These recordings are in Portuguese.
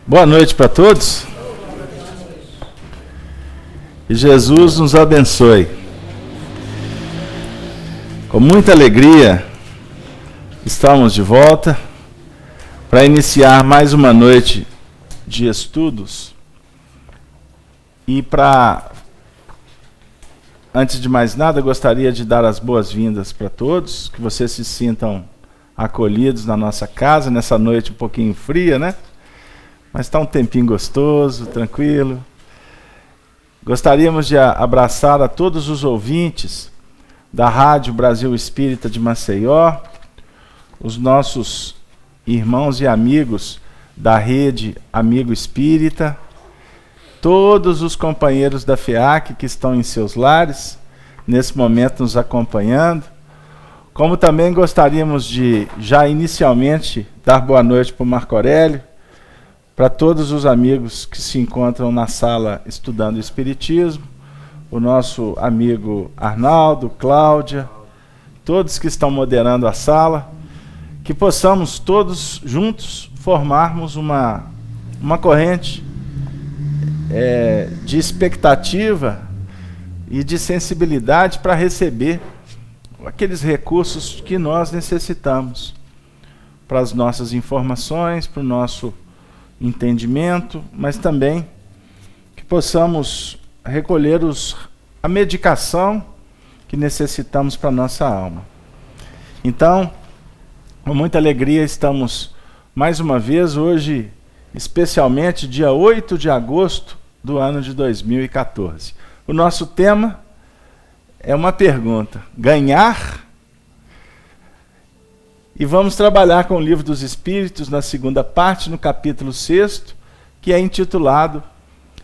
Boa noite para todos. Que Jesus nos abençoe. Com muita alegria, estamos de volta para iniciar mais uma noite de estudos. E antes de mais nada, gostaria de dar as boas-vindas para todos, que vocês se sintam acolhidos na nossa casa, nessa noite um pouquinho fria, né? Mas está um tempinho gostoso, tranquilo. Gostaríamos de abraçar a todos os ouvintes da Rádio Brasil Espírita de Maceió, os nossos irmãos e amigos da Rede Amigo Espírita, todos os companheiros da FEAC que estão em seus lares, nesse momento nos acompanhando. Como também gostaríamos de, já inicialmente, dar boa noite para o Marco Aurélio, para todos os amigos que se encontram na sala estudando Espiritismo, o nosso amigo Arnaldo, Cláudia, todos que estão moderando a sala, que possamos todos juntos formarmos uma corrente de expectativa e de sensibilidade para receber aqueles recursos que nós necessitamos para as nossas informações, para o nosso entendimento, mas também que possamos recolher a medicação que necessitamos para a nossa alma. Então, com muita alegria, estamos mais uma vez, hoje, especialmente dia 8 de agosto do ano de 2014. O nosso tema é uma pergunta: ganhar? E vamos trabalhar com o Livro dos Espíritos, na segunda parte, no capítulo 6, que é intitulado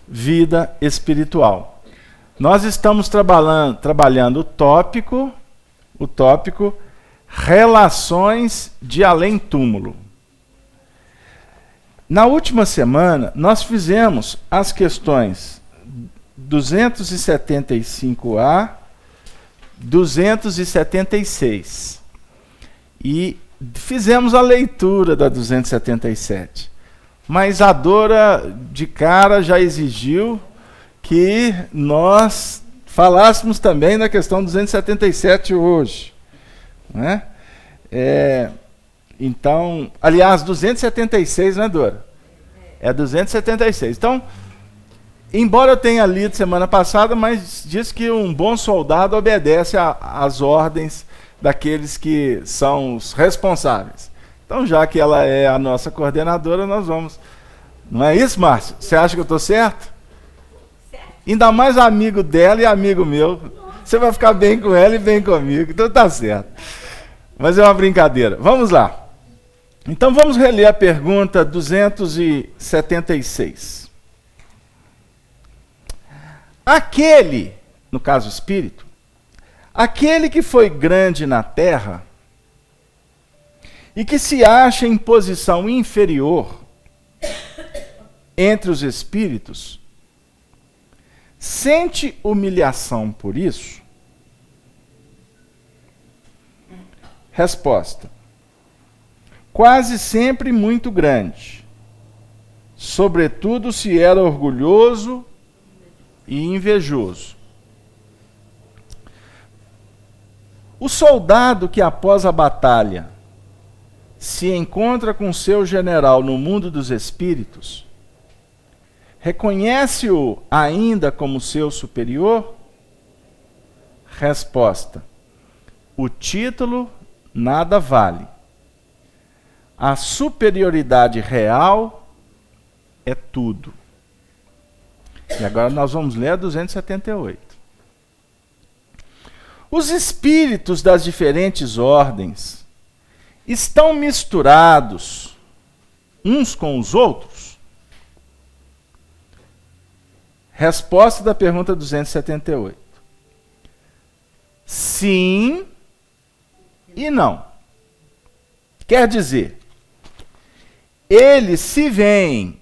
Vida Espiritual. Nós estamos trabalhando o tópico Relações de Além-Túmulo. Na última semana, nós fizemos as questões 275A, 276. E fizemos a leitura da 277. Mas a Dora, de cara, já exigiu que nós falássemos também da questão 277 hoje. Né? Então, aliás, 276, né, Dora? É 276. Então, embora eu tenha lido semana passada, mas diz que um bom soldado obedece às ordens daqueles que são os responsáveis. Então, já que ela é a nossa coordenadora, nós vamos. Não é isso, Márcio? Você acha que eu estou certo? Certo. Ainda mais amigo dela e amigo meu. Você vai ficar bem com ela e bem comigo. Então tá certo. Mas é uma brincadeira. Vamos lá. Então vamos reler a pergunta 276. Aquele, no caso espírito, aquele que foi grande na terra e que se acha em posição inferior entre os espíritos, sente humilhação por isso? Resposta: quase sempre muito grande, sobretudo se era orgulhoso e invejoso. O soldado que após a batalha se encontra com seu general no mundo dos espíritos, reconhece-o ainda como seu superior? Resposta: o título nada vale. A superioridade real é tudo. E agora nós vamos ler a 278. Os espíritos das diferentes ordens estão misturados uns com os outros? Resposta da pergunta 278. Sim e não. Quer dizer, eles se veem,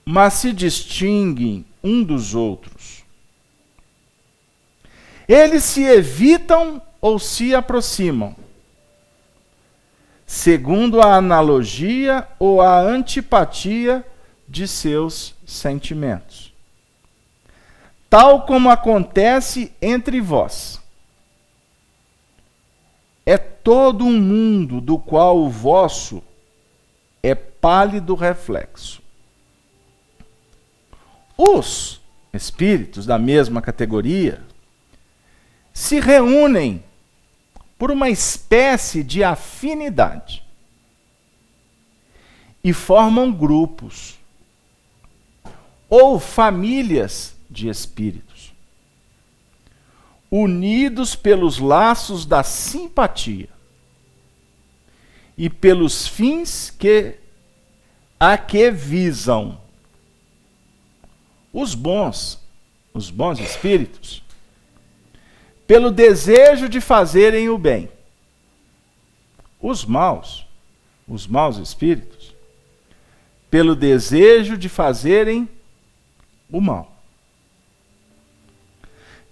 mas se distinguem um dos outros. Eles se evitam ou se aproximam. segundo a analogia ou a antipatia de seus sentimentos. Tal como acontece entre vós. É todo um mundo do qual o vosso é pálido reflexo. Os espíritos da mesma categoria se reúnem por uma espécie de afinidade e formam grupos ou famílias de espíritos, unidos pelos laços da simpatia e pelos fins a que visam. Os bons espíritos, pelo desejo de fazerem o bem. Os maus espíritos, pelo desejo de fazerem o mal.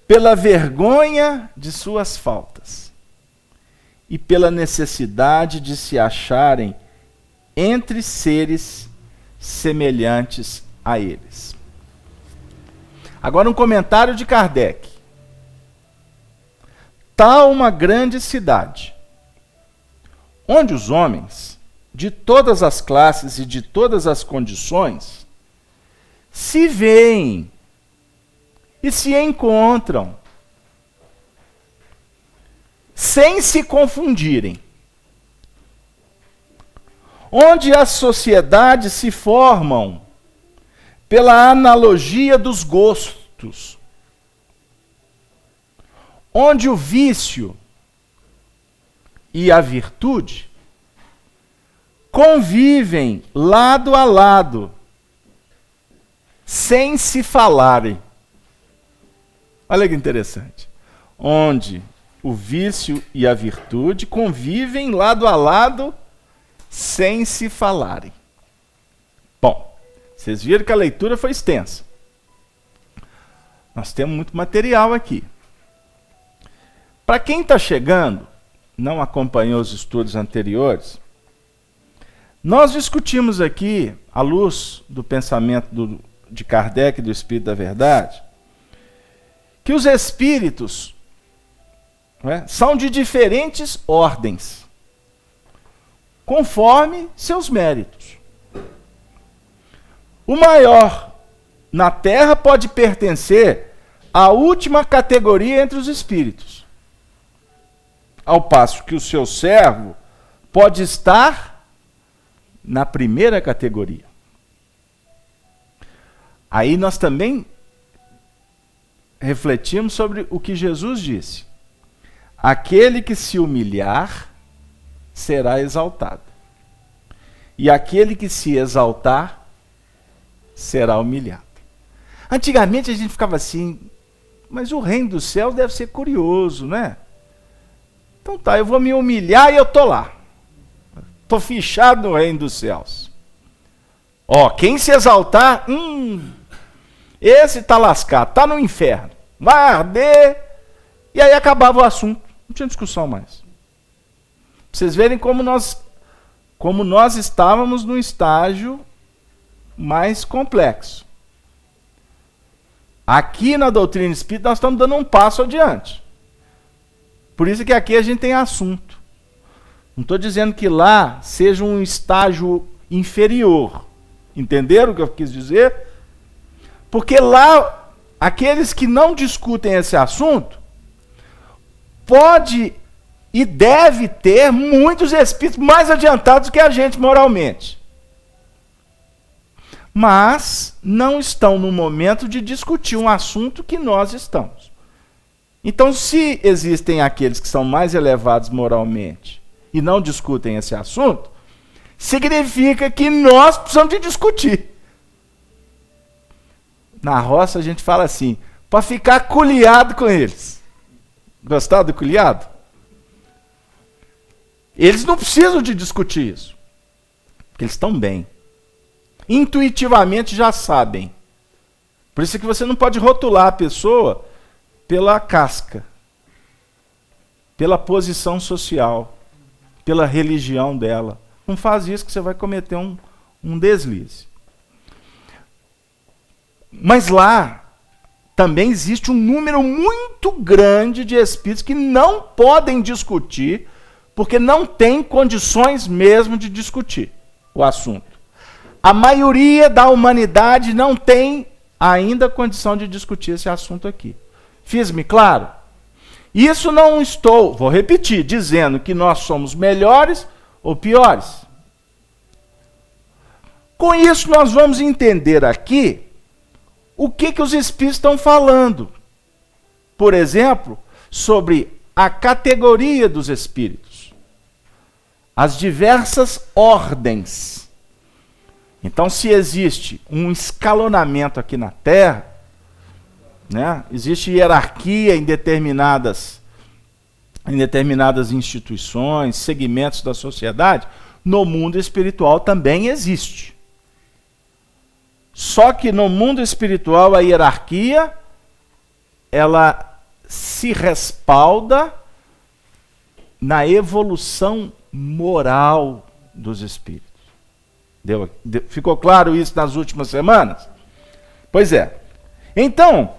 Pela vergonha de suas faltas e pela necessidade de se acharem entre seres semelhantes a eles. Agora um comentário de Kardec. Tal uma grande cidade, onde os homens, de todas as classes e de todas as condições, se veem e se encontram, sem se confundirem. Onde as sociedades se formam pela analogia dos gostos. Onde o vício e a virtude convivem lado a lado, sem se falarem. Olha que interessante. Onde o vício e a virtude convivem lado a lado, sem se falarem. Bom, vocês viram que a leitura foi extensa. Nós temos muito material aqui. Para quem está chegando, não acompanhou os estudos anteriores, nós discutimos aqui, à luz do pensamento de Kardec e do Espírito da Verdade, que os espíritos são de diferentes ordens, conforme seus méritos. O maior na Terra pode pertencer à última categoria entre os espíritos, ao passo que o seu servo pode estar na primeira categoria. Aí nós também refletimos sobre o que Jesus disse. Aquele que se humilhar será exaltado. E aquele que se exaltar será humilhado. Antigamente a gente ficava assim, mas o reino dos céus deve ser curioso, né? Então tá, eu vou me humilhar e eu tô lá. Tô fichado no reino dos céus. Ó, quem se exaltar, esse tá lascado, tá no inferno. Vai arder. E aí acabava o assunto. Não tinha discussão mais. Pra vocês verem como nós estávamos num estágio mais complexo. Aqui na doutrina espírita nós estamos dando um passo adiante. Por isso que aqui a gente tem assunto. Não estou dizendo que lá seja um estágio inferior. Entenderam o que eu quis dizer? Porque lá, aqueles que não discutem esse assunto, pode e deve ter muitos espíritos mais adiantados que a gente moralmente. Mas não estão no momento de discutir um assunto que nós estamos. Então, se existem aqueles que são mais elevados moralmente e não discutem esse assunto, significa que nós precisamos de discutir. Na roça a gente fala assim, para ficar culiado com eles. Gostaram do culiado? Eles não precisam de discutir isso, porque eles estão bem. Intuitivamente já sabem. Por isso que você não pode rotular a pessoa pela casca, pela posição social. pela religião dela. Não faz isso que você vai cometer um deslize. Mas lá também existe um número muito grande de espíritos que não podem discutir, porque não tem condições mesmo de discutir o assunto. A maioria da humanidade não tem ainda condição de discutir esse assunto aqui. Fiz-me claro? Isso não estou, vou repetir, dizendo que nós somos melhores ou piores. Com isso, nós vamos entender aqui o que os espíritos estão falando. Por exemplo, sobre a categoria dos espíritos, as diversas ordens. Então, se existe um escalonamento aqui na Terra, né, existe hierarquia em determinadas instituições, segmentos da sociedade, no mundo espiritual também existe. Só que no mundo espiritual a hierarquia, ela se respalda na evolução moral dos espíritos. Ficou claro isso nas últimas semanas? Pois é. Então,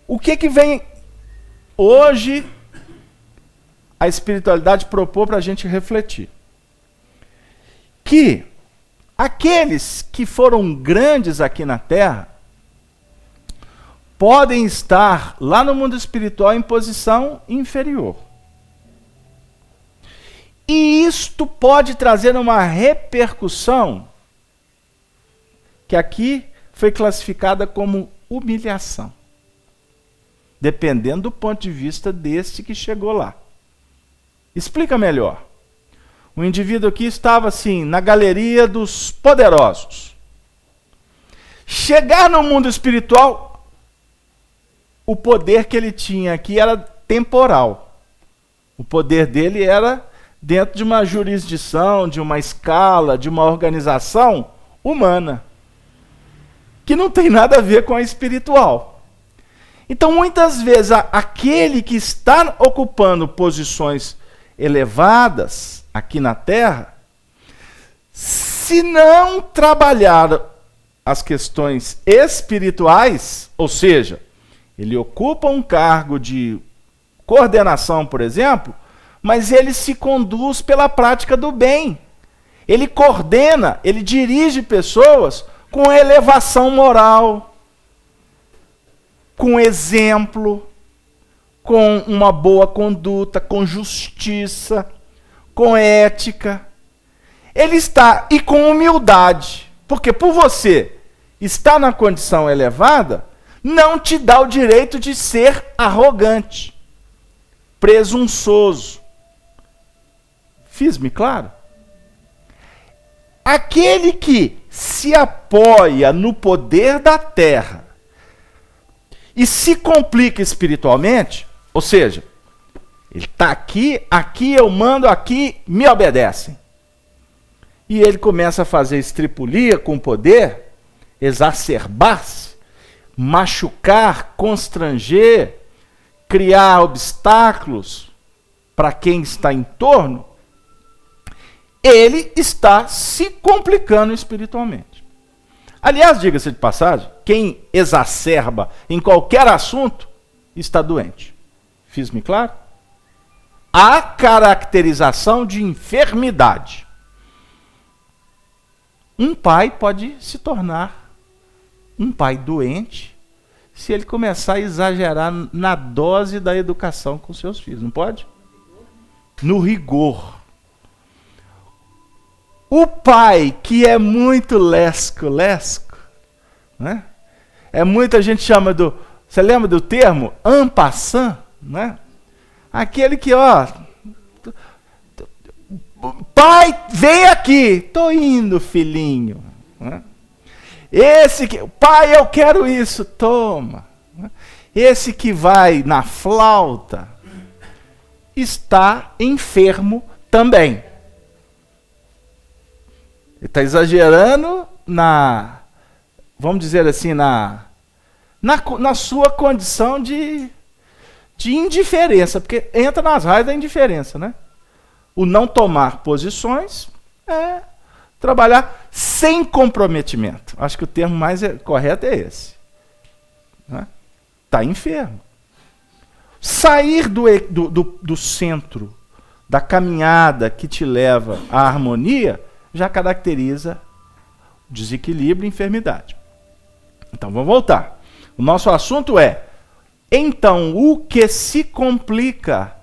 o que vem hoje a espiritualidade propor para a gente refletir? Que aqueles que foram grandes aqui na Terra podem estar lá no mundo espiritual em posição inferior. E isto pode trazer uma repercussão que aqui foi classificada como humilhação, dependendo do ponto de vista deste que chegou lá. Explica melhor. O indivíduo aqui estava assim, na galeria dos poderosos. Chegar no mundo espiritual, o poder que ele tinha aqui era temporal. O poder dele era dentro de uma jurisdição, de uma escala, de uma organização humana, que não tem nada a ver com a espiritual. Então, muitas vezes, aquele que está ocupando posições elevadas aqui na Terra, se não trabalhar as questões espirituais, ou seja, ele ocupa um cargo de coordenação, por exemplo, mas ele se conduz pela prática do bem. Ele coordena, ele dirige pessoas com elevação moral, com exemplo, com uma boa conduta, com justiça, com ética. Ele está, e com humildade, porque por você estar na condição elevada, não te dá o direito de ser arrogante, presunçoso. Fiz-me claro? Aquele que se apoia no poder da terra e se complica espiritualmente, ou seja, ele está aqui eu mando, aqui me obedecem. E ele começa a fazer estripulia com o poder, exacerbar-se, machucar, constranger, criar obstáculos para quem está em torno. Ele está se complicando espiritualmente. Aliás, diga-se de passagem, quem exacerba em qualquer assunto está doente. Fiz-me claro? Há caracterização de enfermidade. Um pai pode se tornar um pai doente se ele começar a exagerar na dose da educação com seus filhos. Não pode? No rigor. O pai que é muito lesco, né? É muita gente chama do, você lembra do termo? En passant, né? Aquele que, ó, pai, vem aqui, tô indo, filhinho. Né? Esse que, pai, eu quero isso, toma. Esse que vai na flauta está enfermo também. Ele está exagerando vamos dizer assim, na sua condição de indiferença, porque entra nas raias da indiferença, né? O não tomar posições é trabalhar sem comprometimento. Acho que o termo mais correto é esse. Está enfermo. Sair do centro, da caminhada que te leva à harmonia, já caracteriza desequilíbrio e enfermidade. Então, vamos voltar. O nosso assunto é, então, o que se complica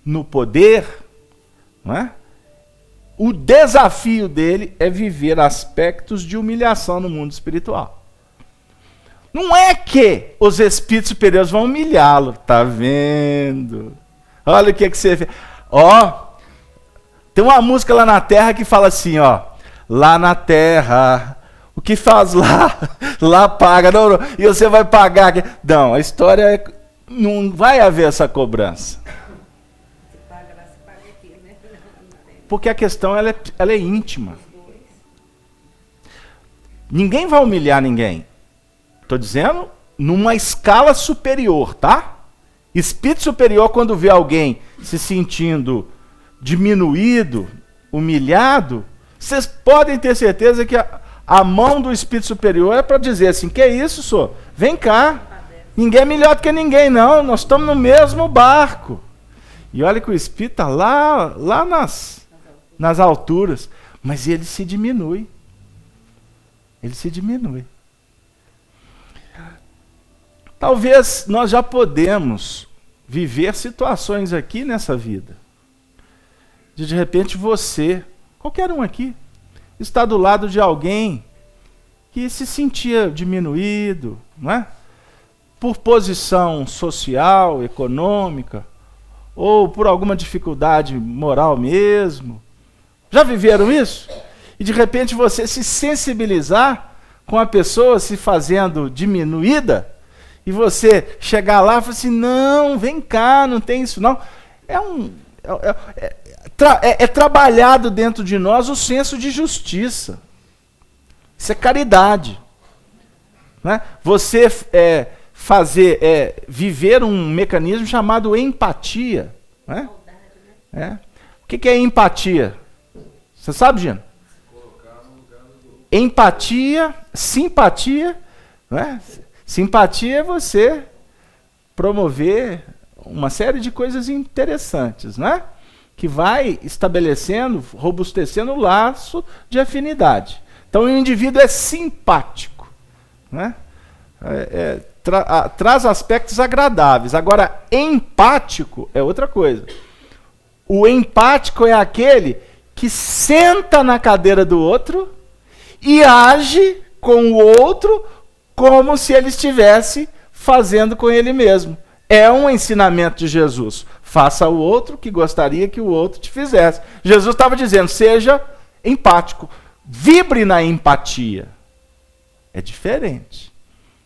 no poder, não é? O desafio dele é viver aspectos de humilhação no mundo espiritual. Não é que os espíritos superiores vão humilhá-lo, tá vendo? Olha o que você vê. Ó, tem uma música lá na Terra que fala assim, ó, lá na Terra, o que faz lá, lá paga, não, e você vai pagar aqui. Não, a história é, não vai haver essa cobrança. Porque a questão ela é íntima. Ninguém vai humilhar ninguém. Estou dizendo numa escala superior, tá? Espírito superior, quando vê alguém se sentindo diminuído, humilhado, vocês podem ter certeza que a mão do Espírito superior é para dizer assim, que é isso, senhor? Vem cá. Ninguém é melhor do que ninguém, não. Nós estamos no mesmo barco. E olha que o Espírito está lá nas alturas. Mas ele se diminui. Ele se diminui. Talvez nós já podemos viver situações aqui nessa vida. De repente você, qualquer um aqui, está do lado de alguém que se sentia diminuído, não é? Por posição social, econômica, ou por alguma dificuldade moral mesmo. Já viveram isso? E de repente você se sensibilizar com a pessoa se fazendo diminuída, e você chegar lá e falar assim, não, vem cá, não tem isso não. É trabalhado dentro de nós o senso de justiça. Isso é caridade. Né? Você viver um mecanismo chamado empatia. Né? O que é empatia? Você sabe, Gino? Empatia, simpatia. Né? Simpatia é você promover uma série de coisas interessantes, né? Que vai estabelecendo, robustecendo o laço de afinidade. Então o indivíduo é simpático, né? Traz aspectos agradáveis. Agora, empático é outra coisa. O empático é aquele que senta na cadeira do outro e age com o outro como se ele estivesse fazendo com ele mesmo. É um ensinamento de Jesus. Faça o outro que gostaria que o outro te fizesse. Jesus estava dizendo, seja empático. Vibre na empatia. É diferente.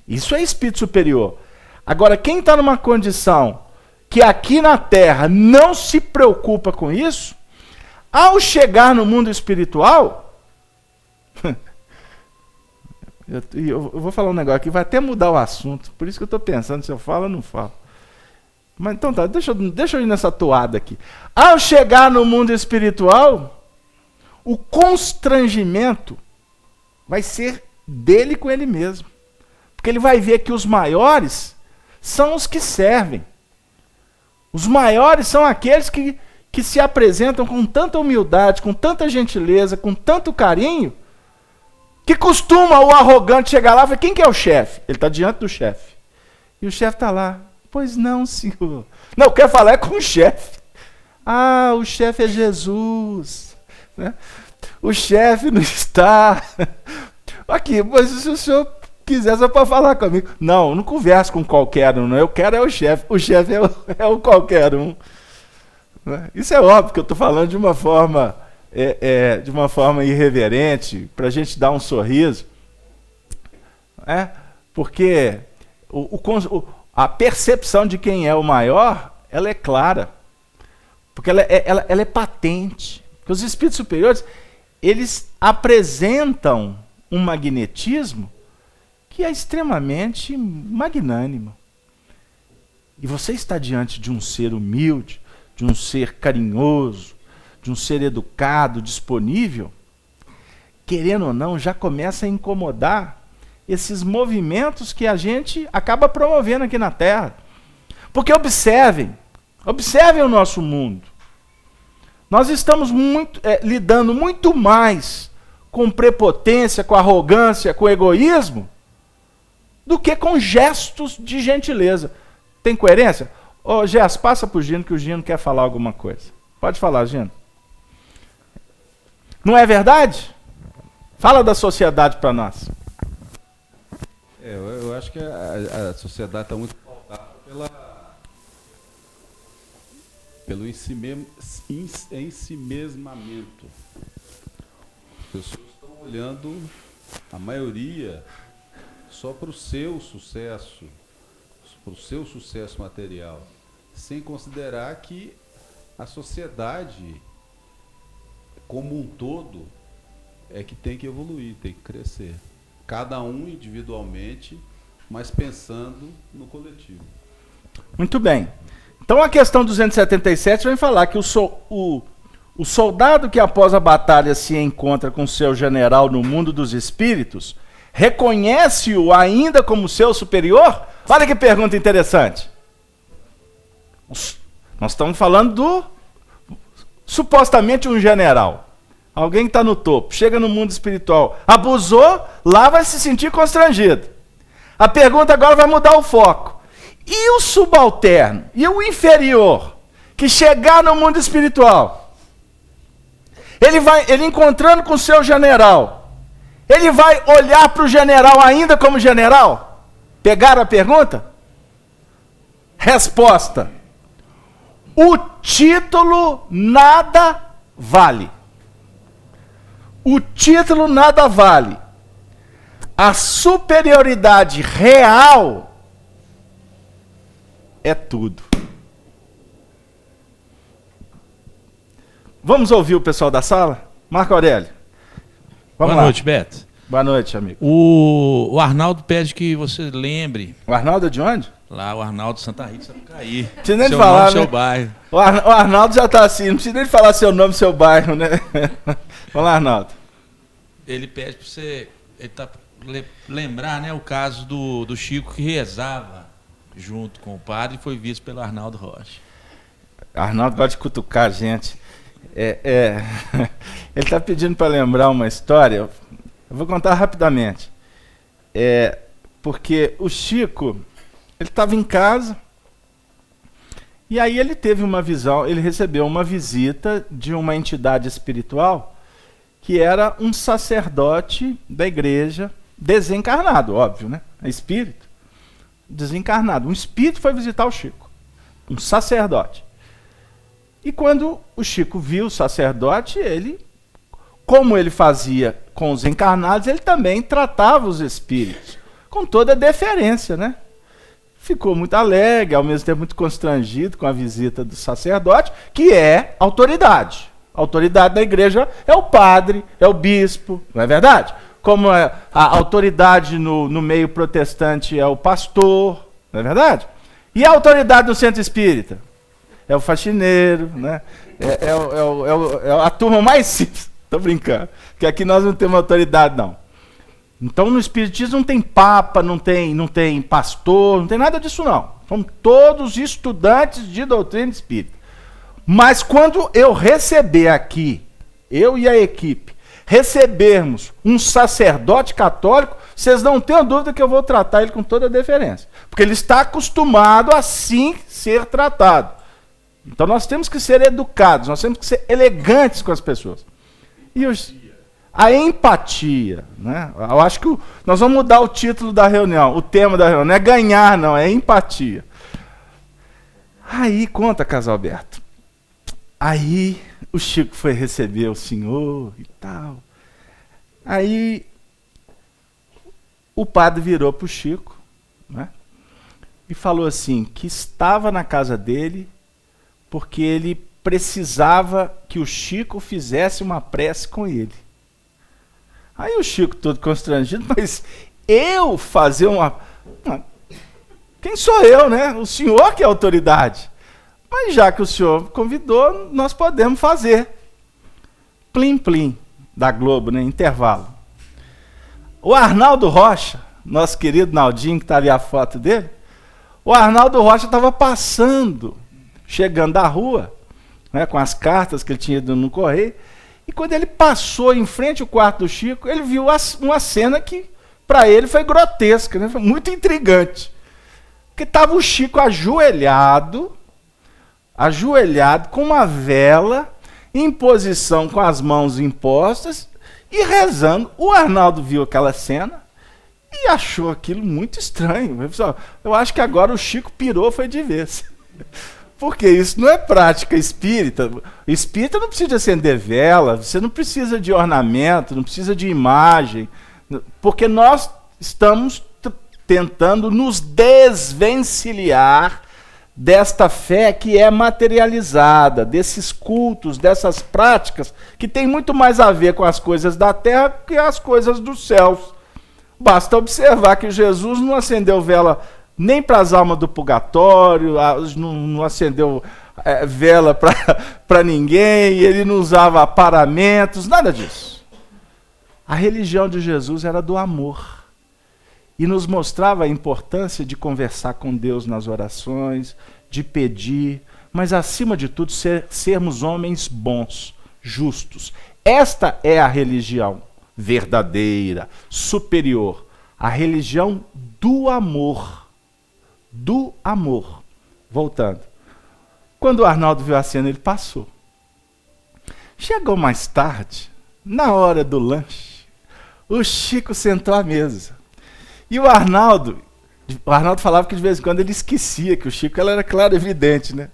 Isso é espírito superior. Agora, quem está numa condição que aqui na Terra não se preocupa com isso, ao chegar no mundo espiritual... Eu vou falar um negócio aqui, vai até mudar o assunto. Por isso que eu estou pensando se eu falo ou não falo. Mas então tá, deixa eu ir nessa toada aqui. Ao chegar no mundo espiritual, o constrangimento vai ser dele com ele mesmo. Porque ele vai ver que os maiores são os que servem. Os maiores são aqueles que se apresentam com tanta humildade, com tanta gentileza, com tanto carinho, que costuma o arrogante chegar lá e falar, quem que é o chefe? Ele está diante do chefe. E o chefe está lá. Pois não, senhor. Não, eu quero falar com o chefe. Ah, o chefe é Jesus. Né? O chefe não está. Aqui, mas se o senhor quiser só para falar comigo. Não, não converso com qualquer um. Não. Eu quero é o chefe. O chefe é o qualquer um. Isso é óbvio que eu estou falando de uma forma... de uma forma irreverente, para a gente dar um sorriso, porque a percepção de quem é o maior, ela é clara, porque ela é patente. Porque os espíritos superiores, eles apresentam um magnetismo que é extremamente magnânimo. E você está diante de um ser humilde, de um ser carinhoso, de um ser educado, disponível, querendo ou não, já começa a incomodar esses movimentos que a gente acaba promovendo aqui na Terra. Porque observem o nosso mundo. Nós estamos lidando muito mais com prepotência, com arrogância, com egoísmo, do que com gestos de gentileza. Tem coerência? Ô, Gés, passa para o Gino, que o Gino quer falar alguma coisa. Pode falar, Gino. Não é verdade? Fala da sociedade para nós. Eu acho que a sociedade está muito pautada pelo ensimesmamento. As pessoas estão olhando, a maioria, só para o seu sucesso material, sem considerar que a sociedade como um todo é que tem que evoluir, tem que crescer. Cada um individualmente, mas pensando no coletivo. Muito bem. Então a questão 277 vem falar que o soldado que após a batalha se encontra com seu general no mundo dos espíritos, reconhece-o ainda como seu superior? Olha que pergunta interessante. Nós estamos falando do supostamente um general. Alguém que está no topo, chega no mundo espiritual, abusou, lá vai se sentir constrangido. A pergunta agora vai mudar o foco. E o subalterno? E o inferior? Que chegar no mundo espiritual? Ele encontrando com o seu general, ele vai olhar para o general ainda como general? Pegaram a pergunta? Resposta. O título nada vale. O título nada vale. A superioridade real é tudo. Vamos ouvir o pessoal da sala? Marco Aurélio. Vamos Boa noite, Beto. Boa noite, amigo. O Arnaldo pede que você lembre. O Arnaldo é de onde? Lá, o Arnaldo Santa Rita, Sapucaí. Não precisa nem seu falar, nome, né? seu bairro. O Arnaldo já está assim, não precisa nem falar seu nome, seu bairro, né? Vamos lá, Arnaldo. Ele pede para você lembrar, né, o caso do Chico que rezava junto com o padre e foi visto pelo Arnaldo Rocha. Arnaldo gosta de cutucar a gente. Ele está pedindo para lembrar uma história. Eu vou contar rapidamente. Porque o Chico, ele estava em casa e aí ele teve uma visão, ele recebeu uma visita de uma entidade espiritual que era um sacerdote da igreja, desencarnado, óbvio, né? É espírito. Desencarnado. Um espírito foi visitar o Chico. Um sacerdote. E quando o Chico viu o sacerdote, como ele fazia com os encarnados, ele também tratava os espíritos com toda a deferência, né? Ficou muito alegre, ao mesmo tempo muito constrangido com a visita do sacerdote, que é autoridade. A autoridade da igreja é o padre, é o bispo, não é verdade? Como a autoridade no meio protestante é o pastor, não é verdade? E a autoridade no centro espírita? É o faxineiro, né? É a turma mais simples. Estou brincando, porque aqui nós não temos autoridade, não. Então no espiritismo não tem papa, não tem pastor, não tem nada disso, não. São todos estudantes de doutrina espírita. Mas quando eu receber aqui, eu e a equipe, recebermos um sacerdote católico, vocês não tenham dúvida que eu vou tratar ele com toda a deferência. Porque ele está acostumado a assim ser tratado. Então nós temos que ser educados, nós temos que ser elegantes com as pessoas. E a empatia, né? Eu acho que nós vamos mudar o título da reunião, o tema da reunião, não é ganhar, não, é empatia. Aí, conta, Casalberto. Aí o Chico foi receber o senhor e tal. Aí o padre virou para o Chico, né, e falou assim, que estava na casa dele porque ele precisava que o Chico fizesse uma prece com ele. Aí o Chico todo constrangido, mas eu fazer uma... Quem sou eu, né? O senhor que é a autoridade. Mas já que o senhor convidou, nós podemos fazer. Plim Plim da Globo, né? Intervalo. O Arnaldo Rocha, nosso querido Naldinho, que está ali a foto dele, o Arnaldo Rocha estava passando, chegando da rua, né, com as cartas que ele tinha ido no correio, e quando ele passou em frente ao quarto do Chico, ele viu uma cena que, para ele, foi grotesca, né? Foi muito intrigante. Porque estava o Chico ajoelhado, com uma vela, em posição com as mãos impostas e rezando. O Arnaldo viu aquela cena e achou aquilo muito estranho. Eu acho que agora o Chico pirou, foi de vez. Porque isso não é prática espírita. Espírita não precisa de acender vela, você não precisa de ornamento, não precisa de imagem, porque nós estamos tentando nos desvencilhar desta fé que é materializada, desses cultos, dessas práticas, que tem muito mais a ver com as coisas da terra que as coisas dos céus. Basta observar que Jesus não acendeu vela nem para as almas do purgatório, não acendeu vela para ninguém, ele não usava paramentos, nada disso. A religião de Jesus era do amor. E nos mostrava a importância de conversar com Deus nas orações, de pedir, mas acima de tudo sermos homens bons, justos. Esta é a religião verdadeira, superior, a religião do amor. Do amor. Voltando. Quando o Arnaldo viu a cena, ele passou. Chegou mais tarde, na hora do lanche, o Chico sentou à mesa. E o Arnaldo falava que de vez em quando ele esquecia que o Chico era clarividente, né?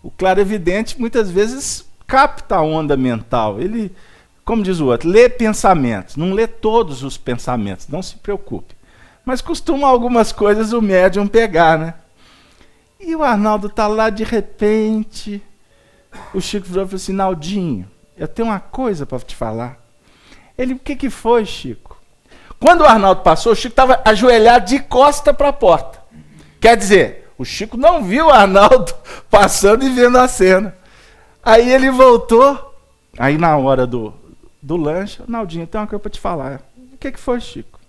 O clarividente muitas vezes capta a onda mental. Ele, como diz o outro, lê pensamentos. Não lê todos os pensamentos, não se preocupe. Mas costuma algumas coisas o médium pegar, né? E o Arnaldo está lá, de repente, o Chico falou assim: Naldinho, eu tenho uma coisa para te falar. Ele, o que foi, Chico? Quando o Arnaldo passou, o Chico estava ajoelhado de costa para a porta. Quer dizer, o Chico não viu o Arnaldo passando e vendo a cena. Aí ele voltou, aí na hora do lanche, Naldinho, tem uma coisa para te falar. O que foi, Chico?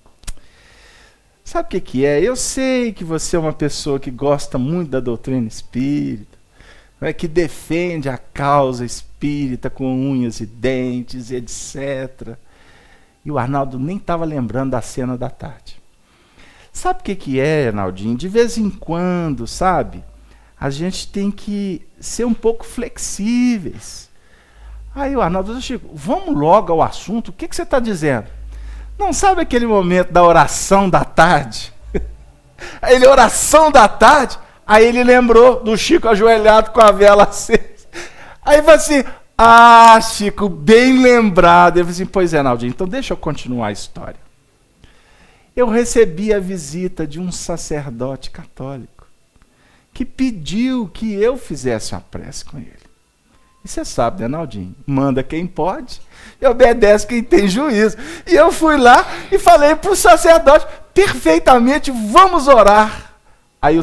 Sabe o que é? Eu sei que você é uma pessoa que gosta muito da doutrina espírita, né, que defende a causa espírita com unhas e dentes, etc. E o Arnaldo nem estava lembrando da cena da tarde. Sabe o que é, Arnaldinho? De vez em quando, sabe? A gente tem que ser um pouco flexíveis. Aí o Arnaldo disse: Chico, vamos logo ao assunto. O que você está dizendo? Não sabe aquele momento da oração da tarde? Aí ele, oração da tarde? Aí ele lembrou do Chico ajoelhado com a vela acesa. Aí ele falou assim: ah, Chico, bem lembrado. Ele falou assim: pois é, Naldinho, então deixa eu continuar a história. Eu recebi a visita de um sacerdote católico que pediu que eu fizesse uma prece com ele. E você sabe, né, Naldinho? Manda quem pode e obedece quem tem juízo. E eu fui lá e falei para o sacerdote, perfeitamente, vamos orar. Aí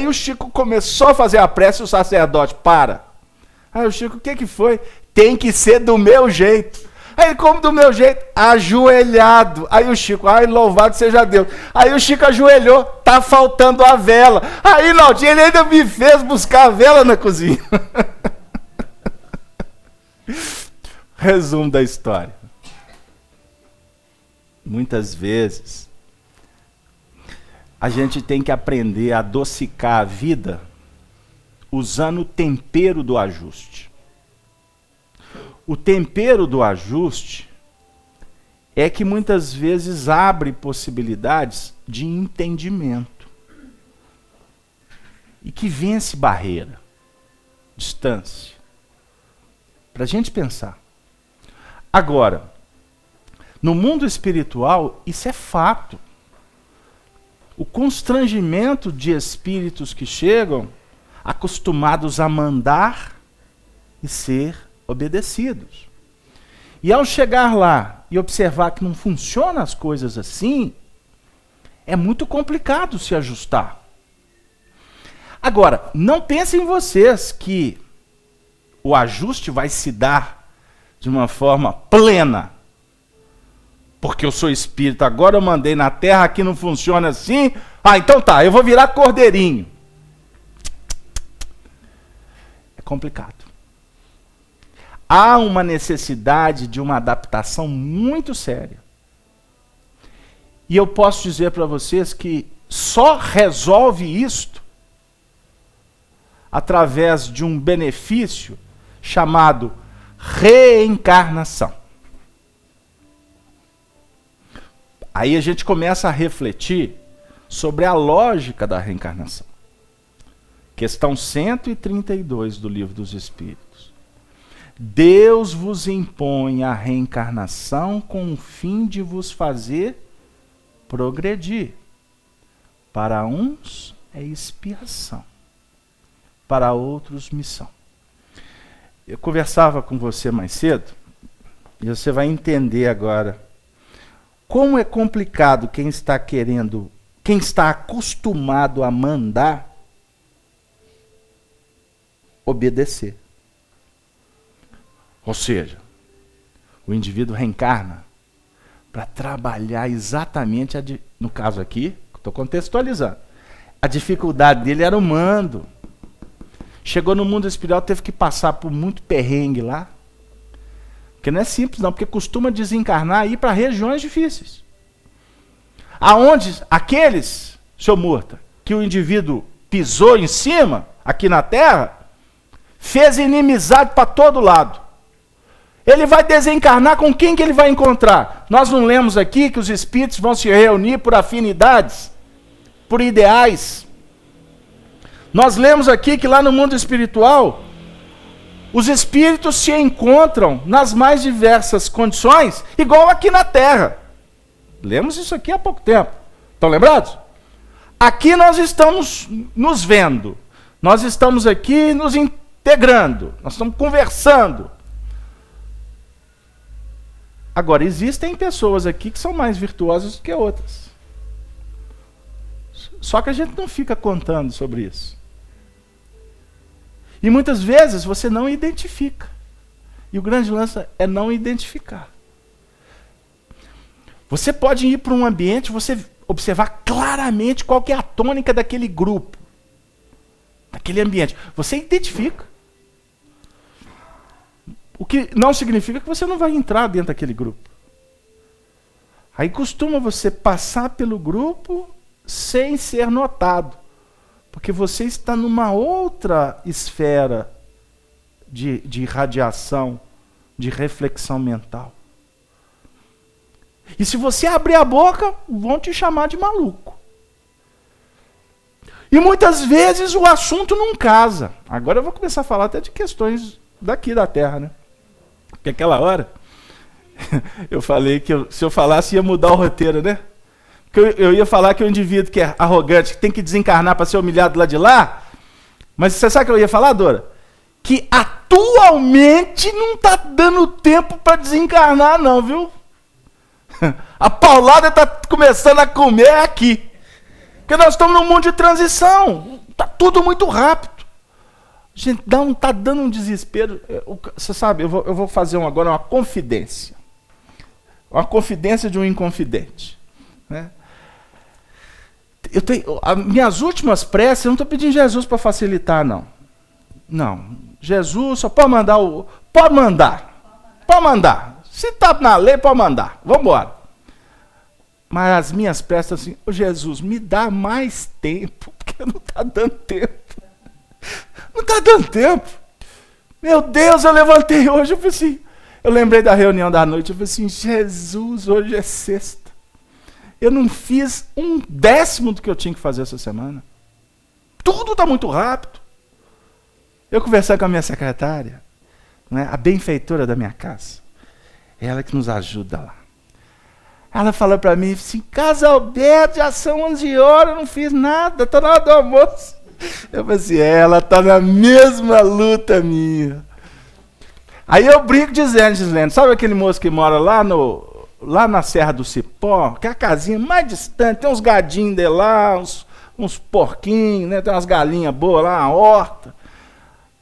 o Chico começou a fazer a prece e o sacerdote, para. Aí o Chico, o que foi? Tem que ser do meu jeito. Aí, como do meu jeito? Ajoelhado. Aí o Chico, ai, louvado seja Deus. Aí o Chico ajoelhou, tá faltando a vela. Aí, Naldinho, ele ainda me fez buscar a vela na cozinha. Resumo da história. Muitas vezes, a gente tem que aprender a adocicar a vida usando o tempero do ajuste. O tempero do ajuste é que muitas vezes abre possibilidades de entendimento e que vence barreira, distância, para a gente pensar. Agora, no mundo espiritual, isso é fato. O constrangimento de espíritos que chegam acostumados a mandar e ser obedecidos. E ao chegar lá e observar que não funcionam as coisas assim, é muito complicado se ajustar. Agora, não pensem vocês que o ajuste vai se dar de uma forma plena. Porque eu sou espírito, agora eu mandei na terra, aqui não funciona assim. Ah, então tá, eu vou virar cordeirinho. É complicado. Há uma necessidade de uma adaptação muito séria. E eu posso dizer para vocês que só resolve isto através de um benefício chamado reencarnação. Aí a gente começa a refletir sobre a lógica da reencarnação. Questão 132 do Livro dos Espíritos. Deus vos impõe a reencarnação com o fim de vos fazer progredir. Para uns é expiação, para outros missão. Eu conversava com você mais cedo, e você vai entender agora como é complicado quem está querendo, quem está acostumado a mandar, obedecer. Ou seja, o indivíduo reencarna para trabalhar exatamente, no caso aqui, estou contextualizando, a dificuldade dele era o mando. Chegou no mundo espiritual, teve que passar por muito perrengue lá. Porque não é simples não, porque costuma desencarnar e ir para regiões difíceis. Aonde aqueles, seu Murta, que o indivíduo pisou em cima, aqui na Terra, fez inimizade para todo lado. Ele vai desencarnar, com quem que ele vai encontrar? Nós não lemos aqui que os espíritos vão se reunir por afinidades, por ideais. Nós lemos aqui que lá no mundo espiritual, os espíritos se encontram nas mais diversas condições, igual aqui na Terra. Lemos isso aqui há pouco tempo. Estão lembrados? Aqui nós estamos nos vendo. Nós estamos aqui nos integrando. Nós estamos conversando. Agora, existem pessoas aqui que são mais virtuosas do que outras. Só que a gente não fica contando sobre isso. E muitas vezes você não identifica. E o grande lance é não identificar. Você pode ir para um ambiente, você observar claramente qual que é a tônica daquele grupo, daquele ambiente. Você identifica. O que não significa que você não vai entrar dentro daquele grupo. Aí costuma você passar pelo grupo sem ser notado. Porque você está numa outra esfera de radiação, de reflexão mental. E se você abrir a boca, vão te chamar de maluco. E muitas vezes o assunto não casa. Agora eu vou começar a falar até de questões daqui da Terra, né? Porque aquela hora eu falei que se eu falasse ia mudar o roteiro, né? Porque eu ia falar que o indivíduo que é arrogante, que tem que desencarnar para ser humilhado lá de lá, mas você sabe o que eu ia falar, Dora? Que atualmente não está dando tempo para desencarnar não, viu? A paulada está começando a comer aqui. Porque nós estamos num mundo de transição. Está tudo muito rápido. Gente, está dando um desespero. Você sabe, eu vou fazer agora uma confidência. Uma confidência de um inconfidente. Né? As minhas últimas preces, eu não estou pedindo Jesus para facilitar, não. Não. Jesus só pode mandar Pode mandar. Pode mandar. Se está na lei, pode mandar. Vamos embora. Mas as minhas preces assim, Jesus, me dá mais tempo, porque não está dando tempo. Não está dando tempo. Meu Deus, eu levantei hoje, eu falei assim, eu lembrei da reunião da noite, eu falei assim, Jesus, hoje é sexta. Eu não fiz 1/10 do que eu tinha que fazer essa semana. Tudo está muito rápido. Eu conversei com a minha secretária, né, a benfeitora da minha casa, ela que nos ajuda lá. Ela falou para mim assim, Casa Alberto, já são 11 horas, eu não fiz nada, está na hora do almoço. Eu falei assim, ela está na mesma luta minha. Aí eu brinco dizendo, sabe aquele moço que mora lá na Serra do Cipó, que é a casinha mais distante, tem uns gadinhos de lá, uns porquinhos, né, tem umas galinhas boas lá, uma horta.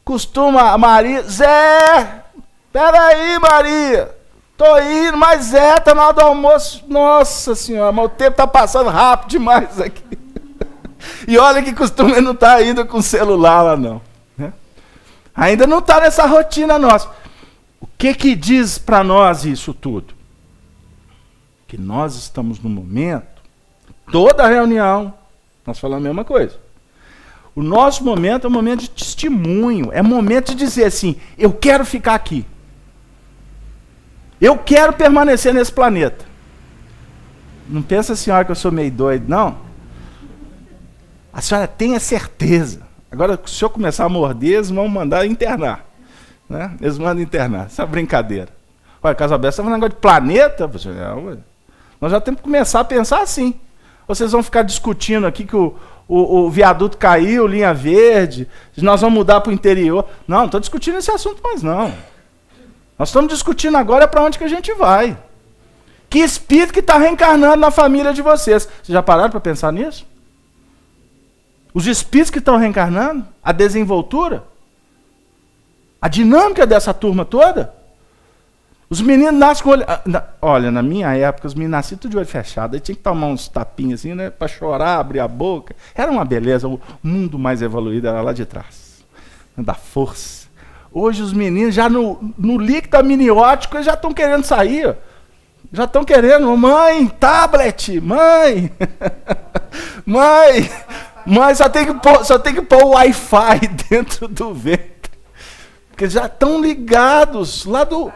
Costuma a Maria, Zé, Peraí, Maria. Tô indo, mas tá na hora do almoço. Nossa senhora, mas o tempo tá passando rápido demais aqui. E olha que costume não tá ainda com o celular lá não. Né? Ainda não tá nessa rotina nossa. O que diz para nós isso tudo? Que nós estamos no momento, toda reunião, nós falamos a mesma coisa. O nosso momento é um momento de testemunho, é um momento de dizer assim, eu quero ficar aqui. Eu quero permanecer nesse planeta. Não pensa a senhora que eu sou meio doido, não. A senhora tenha certeza. Agora, se eu começar a morder, eles vão mandar internar. Né? Eles mandam internar. Essa é uma brincadeira. Olha, Casalberto, você está falando negócio de planeta? Nós já temos que começar a pensar assim. Ou vocês vão ficar discutindo aqui que o viaduto caiu, linha verde, nós vamos mudar para o interior. Não estou discutindo esse assunto mais não. Nós estamos discutindo agora para onde que a gente vai. Que espírito que está reencarnando na família de vocês. Vocês já pararam para pensar nisso? Os espíritos que estão reencarnando, a desenvoltura, a dinâmica dessa turma toda. Os meninos nascem com o olho... Olha, na minha época, os meninos nasciam tudo de olho fechado. Aí tinha que tomar uns tapinhos assim, né? Para chorar, abrir a boca. Era uma beleza. O mundo mais evoluído era lá de trás. Da força. Hoje os meninos, já no líquido amniótico, eles já estão querendo sair. Ó. Já estão querendo. Mãe, tablet, mãe. Mãe, só tem que pôr o Wi-Fi dentro do ventre. Porque já estão ligados lá do...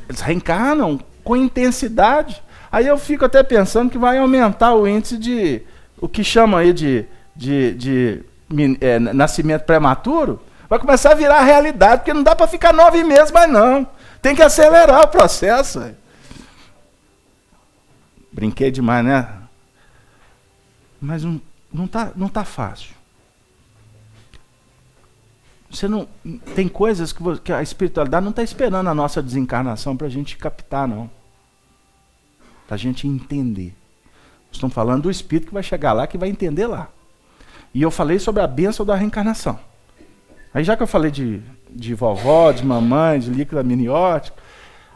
Eles reencarnam com intensidade. Aí eu fico até pensando que vai aumentar o índice de... O que chama aí de nascimento prematuro. Vai começar a virar realidade, porque não dá para ficar 9 meses mais não. Tem que acelerar o processo. Brinquei demais, né? Mas não tá fácil. Você não, tem coisas que a espiritualidade não está esperando a nossa desencarnação para a gente captar, não. Para a gente entender. Estamos falando do espírito que vai chegar lá, que vai entender lá. E eu falei sobre a bênção da reencarnação. Aí já que eu falei de vovó, de mamãe, de líquido amniótico,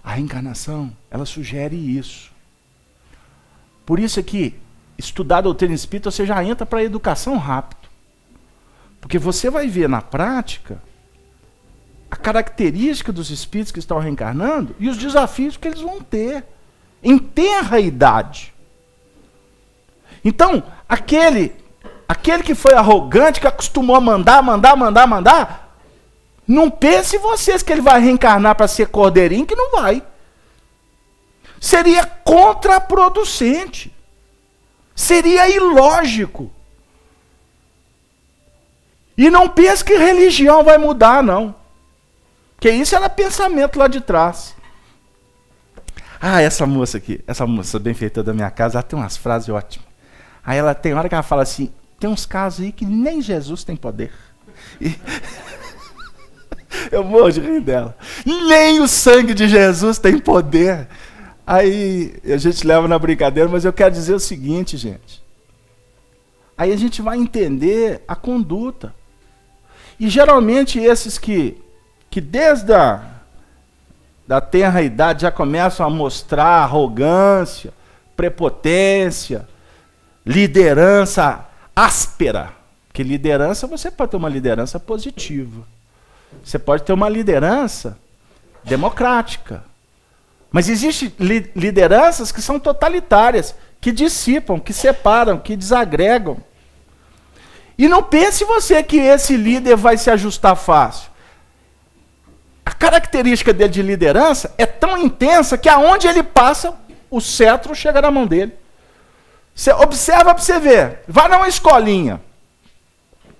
a reencarnação, ela sugere isso. Por isso é que estudar a doutrina espírita, você já entra para a educação rápido. Porque você vai ver na prática a característica dos espíritos que estão reencarnando e os desafios que eles vão ter em tenra idade. Então, aquele que foi arrogante, que acostumou a mandar, não pense vocês que ele vai reencarnar para ser cordeirinho, que não vai. Seria contraproducente. Seria ilógico. E não pense que religião vai mudar, não. Porque isso era pensamento lá de trás. Ah, essa moça aqui, essa moça benfeitora da minha casa, ela tem umas frases ótimas. Aí ela tem hora que ela fala assim, tem uns casos aí que nem Jesus tem poder. E eu morro de rir dela. Nem o sangue de Jesus tem poder. Aí a gente leva na brincadeira, mas eu quero dizer o seguinte, gente. Aí a gente vai entender a conduta. E geralmente esses que desde da tenra idade já começam a mostrar arrogância, prepotência, liderança áspera. Porque liderança, você pode ter uma liderança positiva. Você pode ter uma liderança democrática. Mas existem lideranças que são totalitárias, que dissipam, que separam, que desagregam. E não pense você que esse líder vai se ajustar fácil. A característica dele de liderança é tão intensa que aonde ele passa, o cetro chega na mão dele. Você observa para você ver. Vai numa escolinha.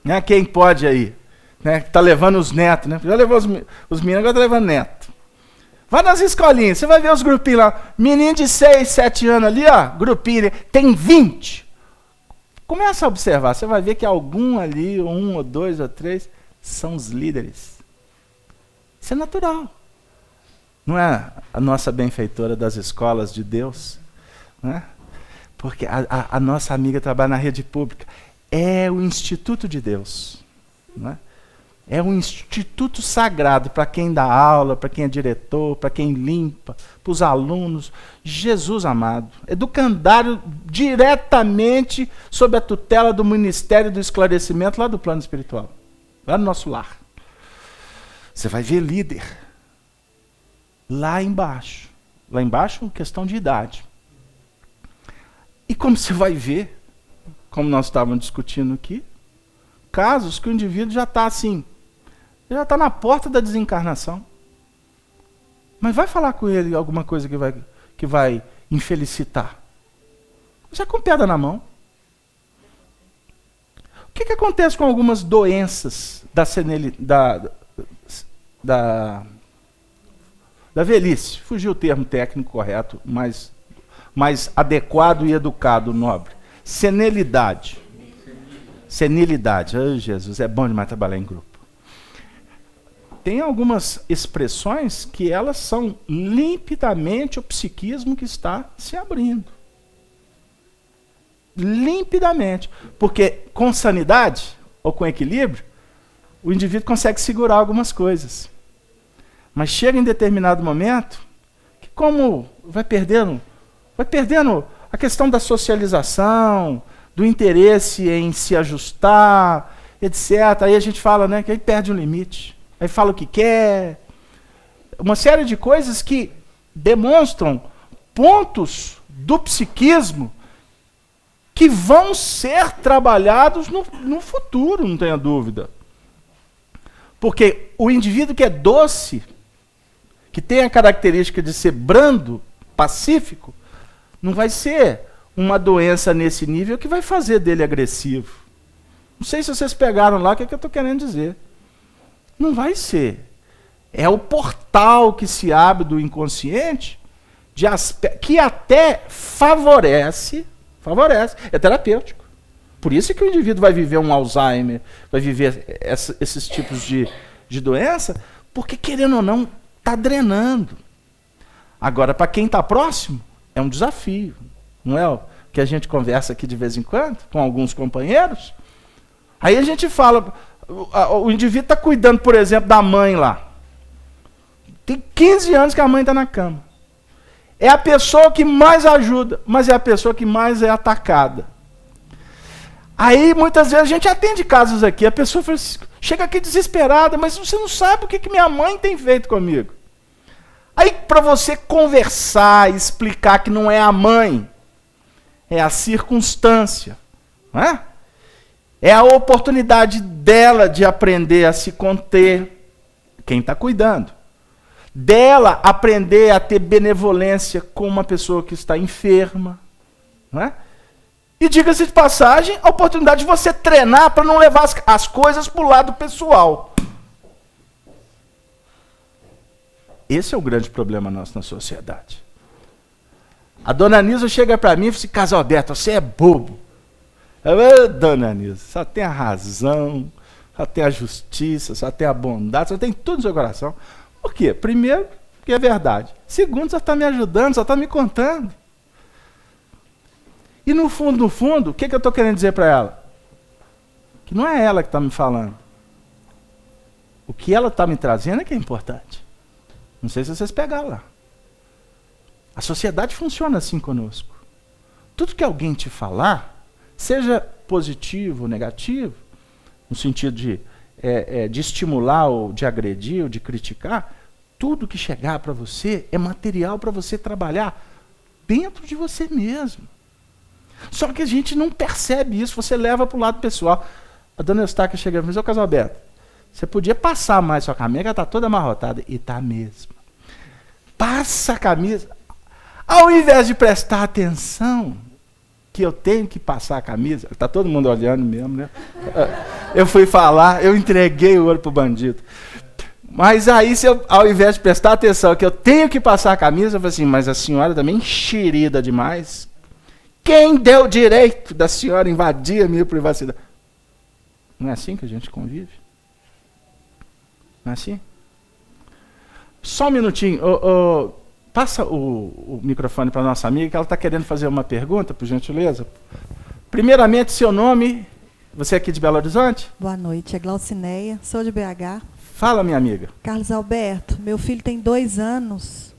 Né, quem pode aí? Né, que está levando os netos. Né? Já levou os meninos, agora está levando neto. Vai nas escolinhas, você vai ver os grupinhos lá. Menino de 6, 7 anos ali, ó, grupinho, tem 20. Começa a observar, você vai ver que algum ali, 1 ou 2 ou 3, são os líderes. Isso é natural. Não é a nossa benfeitora das escolas de Deus? Né? Porque a nossa amiga trabalha na rede pública. É o Instituto de Deus. Né? É um instituto sagrado para quem dá aula, para quem é diretor, para quem limpa, para os alunos. Jesus amado, educandário diretamente sob a tutela do Ministério do Esclarecimento lá do plano espiritual, lá no nosso lar. Você vai ver líder lá embaixo. Lá embaixo, questão de idade. E como você vai ver, como nós estávamos discutindo aqui, casos que o indivíduo já está assim, já está na porta da desencarnação. Mas vai falar com ele alguma coisa que vai infelicitar. Já com pedra na mão. O que acontece com algumas doenças da velhice? Fugiu o termo técnico correto, mais adequado e educado, nobre. Senilidade. Senilidade. Ai, Jesus, é bom demais trabalhar em grupo. Tem algumas expressões que elas são limpidamente o psiquismo que está se abrindo. Limpidamente. Porque com sanidade, ou com equilíbrio, o indivíduo consegue segurar algumas coisas. Mas chega em determinado momento, que como vai perdendo a questão da socialização, do interesse em se ajustar, etc. Aí a gente fala, né, que aí perde o limite. Aí fala o que quer. Uma série de coisas que demonstram pontos do psiquismo que vão ser trabalhados no futuro, não tenha dúvida. Porque o indivíduo que é doce, que tem a característica de ser brando, pacífico, não vai ser uma doença nesse nível que vai fazer dele agressivo. Não sei se vocês pegaram lá o que eu estou querendo dizer. Não vai ser. É o portal que se abre do inconsciente que até favorece, é terapêutico. Por isso que o indivíduo vai viver um Alzheimer, vai viver esses tipos de doença, porque, querendo ou não, está drenando. Agora, para quem está próximo, é um desafio. Não é o que a gente conversa aqui de vez em quando, com alguns companheiros? Aí a gente fala, o indivíduo está cuidando, por exemplo, da mãe lá. Tem 15 anos que a mãe está na cama. É a pessoa que mais ajuda, mas é a pessoa que mais é atacada. Aí, muitas vezes, a gente atende casos aqui, a pessoa fala assim, chega aqui desesperada, mas você não sabe o que minha mãe tem feito comigo. Aí, para você conversar, explicar que não é a mãe, é a circunstância, não é? É a oportunidade dela de aprender a se conter, quem está cuidando. Dela aprender a ter benevolência com uma pessoa que está enferma, não é? E diga-se de passagem, a oportunidade de você treinar para não levar as coisas para o lado pessoal. Esse é o grande problema nosso na sociedade. A dona Nisa chega para mim e fala assim, Casalberto, você é bobo. Eu, dona Nisa, só tem a razão, só tem a justiça, só tem a bondade, só tem tudo no seu coração. Por quê? Primeiro, porque é verdade. Segundo, só está me ajudando, só está me contando. E no fundo, o que eu estou querendo dizer para ela? Que não é ela que está me falando. O que ela está me trazendo é que é importante. Não sei se vocês pegaram lá. A sociedade funciona assim conosco. Tudo que alguém te falar, seja positivo ou negativo, no sentido de estimular ou de agredir ou de criticar, tudo que chegar para você é material para você trabalhar dentro de você mesmo. Só que a gente não percebe isso, você leva para o lado pessoal. A dona Eustáquia chega e diz, ô Casalberto, você podia passar mais sua camisa, ela está toda amarrotada. E está mesmo. Passa a camisa. Ao invés de prestar atenção, que eu tenho que passar a camisa, está todo mundo olhando mesmo, né? Eu fui falar, eu entreguei o ouro para o bandido. Mas aí, ao invés de prestar atenção, que eu tenho que passar a camisa, eu falei assim, mas a senhora também enxerida demais. Quem deu o direito da senhora invadir a minha privacidade? Não é assim que a gente convive? Não é assim? Só um minutinho. Passa o microfone para a nossa amiga, que ela está querendo fazer uma pergunta, por gentileza. Primeiramente, seu nome Você é aqui de Belo Horizonte? Boa noite, é Glaucineia, sou de BH. Fala, minha amiga. Carlos Alberto, meu filho tem 2 anos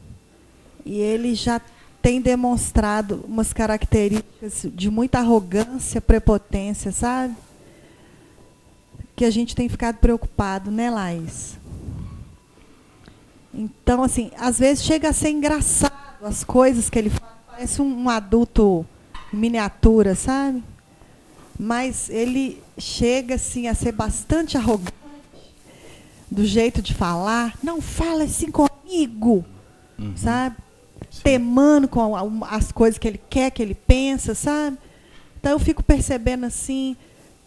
e ele já tem demonstrado umas características de muita arrogância, prepotência, sabe? Que a gente tem ficado preocupado, né, Laís? Então, assim, às vezes chega a ser engraçado as coisas que ele faz, parece um adulto em miniatura, sabe? Mas ele chega, assim, a ser bastante arrogante do jeito de falar. Não fala assim comigo, sabe? Temando com as coisas que ele quer, que ele pensa, sabe? Então eu fico percebendo assim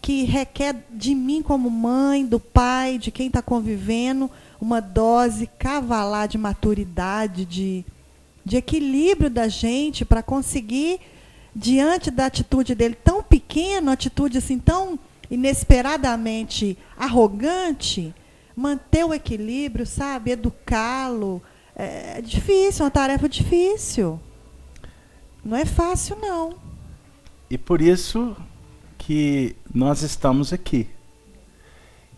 que requer de mim como mãe, do pai, de quem está convivendo, uma dose cavalar de maturidade, de equilíbrio da gente para conseguir, diante da atitude dele tão pequena, atitude assim tão inesperadamente arrogante, manter o equilíbrio, sabe? Educá-lo. É difícil, é uma tarefa difícil. Não é fácil, não. E por isso que nós estamos aqui.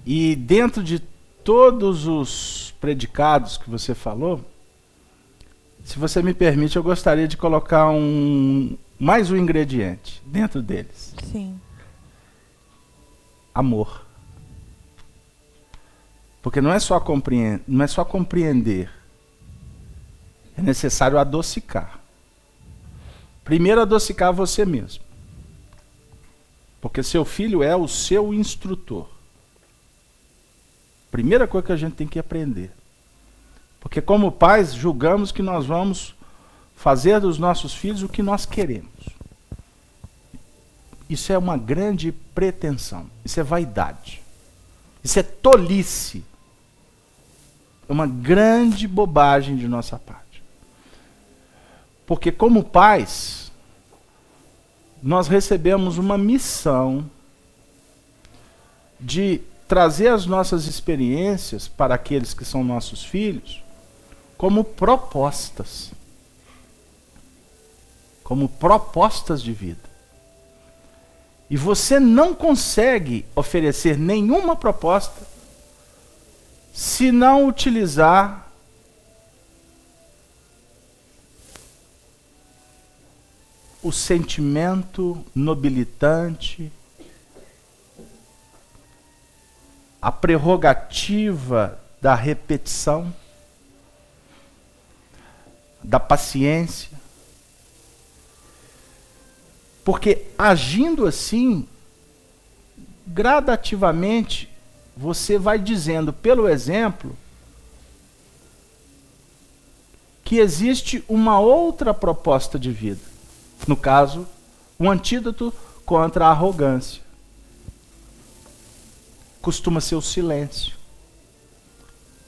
E dentro de todos os predicados que você falou, se você me permite, eu gostaria de colocar mais um ingrediente dentro deles. Sim. Amor. Porque não é só compreender. É necessário adocicar. Primeiro, adocicar você mesmo. Porque seu filho é o seu instrutor. Primeira coisa que a gente tem que aprender. Porque como pais, julgamos que nós vamos fazer dos nossos filhos o que nós queremos. Isso é uma grande pretensão. Isso é vaidade. Isso é tolice. É uma grande bobagem de nossa parte. Porque como pais, nós recebemos uma missão de trazer as nossas experiências para aqueles que são nossos filhos como propostas. Como propostas de vida. E você não consegue oferecer nenhuma proposta se não utilizar o sentimento nobilitante, a prerrogativa da repetição, da paciência. Porque agindo assim, gradativamente, você vai dizendo pelo exemplo que existe uma outra proposta de vida. No caso, um antídoto contra a arrogância. Costuma ser o silêncio.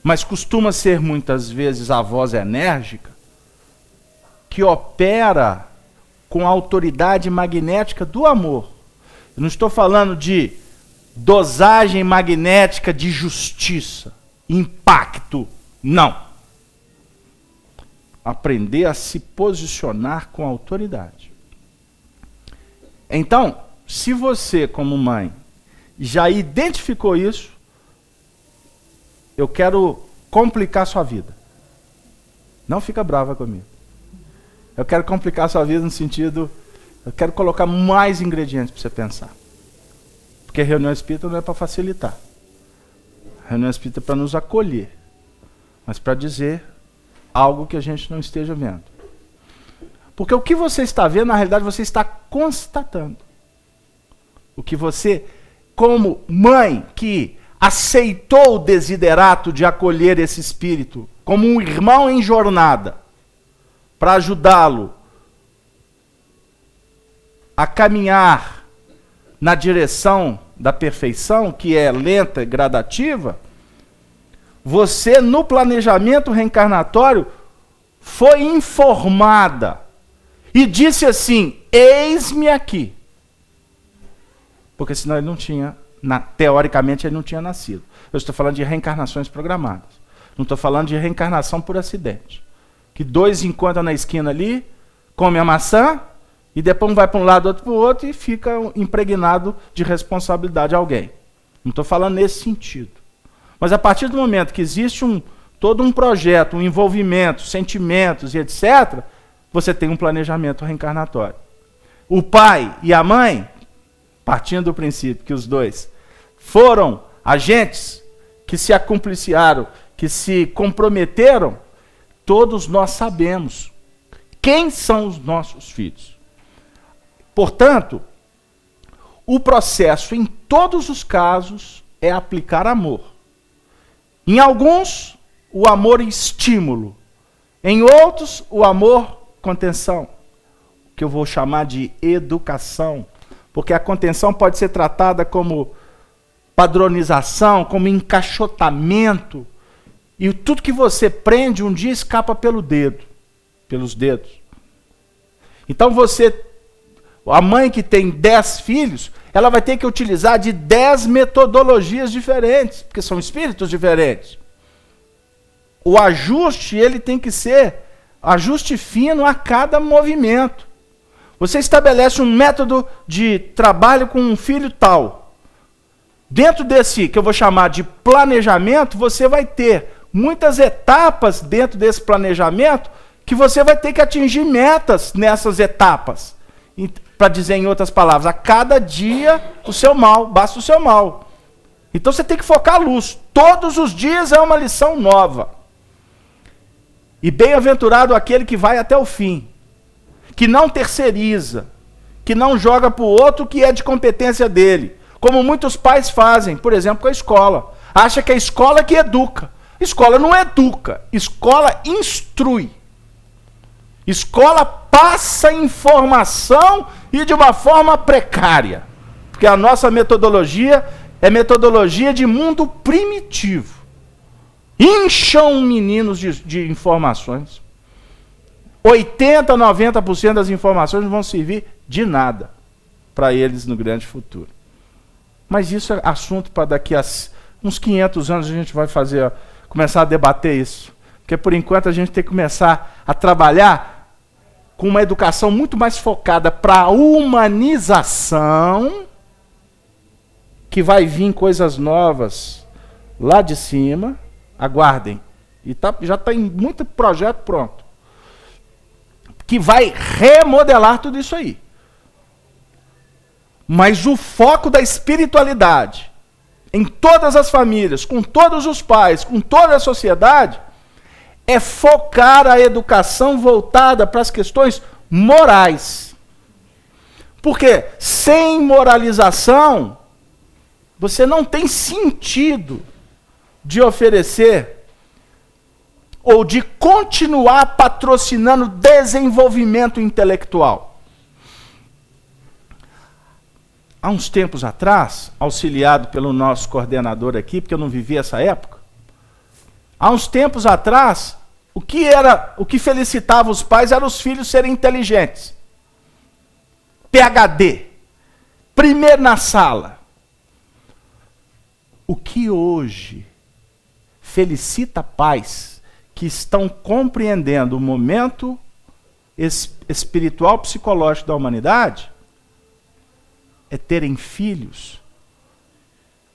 Mas costuma ser muitas vezes a voz enérgica que opera com a autoridade magnética do amor. Eu não estou falando de dosagem magnética de justiça, impacto. Não. Aprender a se posicionar com autoridade. Então, se você, como mãe, já identificou isso, eu quero complicar sua vida. Não fica brava comigo. Eu quero complicar sua vida no sentido, eu quero colocar mais ingredientes para você pensar. Porque reunião espírita não é para facilitar. Reunião espírita é para nos acolher. Mas para dizer algo que a gente não esteja vendo. Porque o que você está vendo, na realidade, você está constatando. O que você, como mãe que aceitou o desiderato de acolher esse espírito como um irmão em jornada, para ajudá-lo a caminhar na direção da perfeição, que é lenta e gradativa, você, no planejamento reencarnatório, foi informada e disse assim: eis-me aqui. Porque senão ele não tinha, teoricamente, ele não tinha nascido. Eu estou falando de reencarnações programadas. Não estou falando de reencarnação por acidente. Que 2 encontram na esquina ali, comem a maçã E depois um vai para um lado, outro para o outro e fica impregnado de responsabilidade a alguém. Não estou falando nesse sentido. Mas a partir do momento que existe todo um projeto, um envolvimento, sentimentos e etc., você tem um planejamento reencarnatório. O pai e a mãe, partindo do princípio que os dois foram agentes que se acumpliciaram, que se comprometeram, todos nós sabemos quem são os nossos filhos. Portanto, o processo em todos os casos é aplicar amor. Em alguns, o amor estímulo. Em outros, o amor contenção, que eu vou chamar de educação, porque a contenção pode ser tratada como padronização, como encaixotamento, e tudo que você prende um dia escapa pelos dedos. Então a mãe que tem 10 filhos, ela vai ter que utilizar de 10 metodologias diferentes, porque são espíritos diferentes. O ajuste, ele tem que ser ajuste fino a cada movimento. Você estabelece um método de trabalho com um filho tal. Dentro desse, que eu vou chamar de planejamento, você vai ter muitas etapas dentro desse planejamento que você vai ter que atingir metas nessas etapas. Para dizer em outras palavras, a cada dia o seu mal, basta o seu mal. Então você tem que focar a luz. Todos os dias é uma lição nova. E bem-aventurado aquele que vai até o fim, que não terceiriza, que não joga para o outro que é de competência dele, como muitos pais fazem, por exemplo, com a escola. Acha que é a escola que educa. Escola não educa, escola instrui. Escola passa informação e de uma forma precária. Porque a nossa metodologia é metodologia de mundo primitivo. Incham meninos de informações. 80%, 90% das informações não vão servir de nada para eles no grande futuro. Mas isso é assunto para daqui a uns 500 anos a gente vai começar a debater isso. Porque por enquanto a gente tem que começar a trabalhar com uma educação muito mais focada para a humanização, que vai vir coisas novas lá de cima. Aguardem. E já está em muito projeto pronto. Que vai remodelar tudo isso aí. Mas o foco da espiritualidade, em todas as famílias, com todos os pais, com toda a sociedade, é focar a educação voltada para as questões morais. Porque sem moralização, você não tem sentido de oferecer ou de continuar patrocinando desenvolvimento intelectual. Há uns tempos atrás, auxiliado pelo nosso coordenador aqui, porque eu não vivi essa época, há uns tempos atrás, o que felicitava os pais era os filhos serem inteligentes. PhD, primeiro na sala. O que hoje felicita pais que estão compreendendo o momento espiritual psicológico da humanidade é terem filhos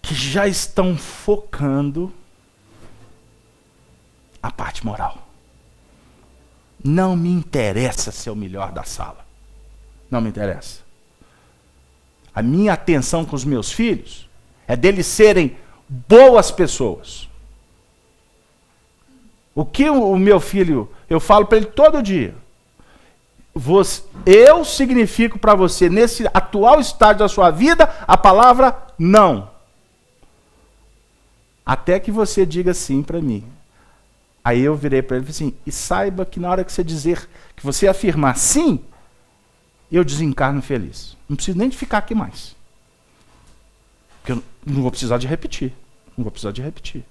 que já estão focando a parte moral. Não me interessa ser o melhor da sala. Não me interessa. A minha atenção com os meus filhos é deles serem boas pessoas. O que o meu filho, eu falo para ele todo dia. Eu significo para você, nesse atual estágio da sua vida, a palavra não. Até que você diga sim para mim. Aí eu virei para ele e falei assim, e saiba que na hora que você dizer, que você afirmar sim, eu desencarno feliz. Não preciso nem de ficar aqui mais. Porque eu não vou precisar de repetir. Não vou precisar de repetir.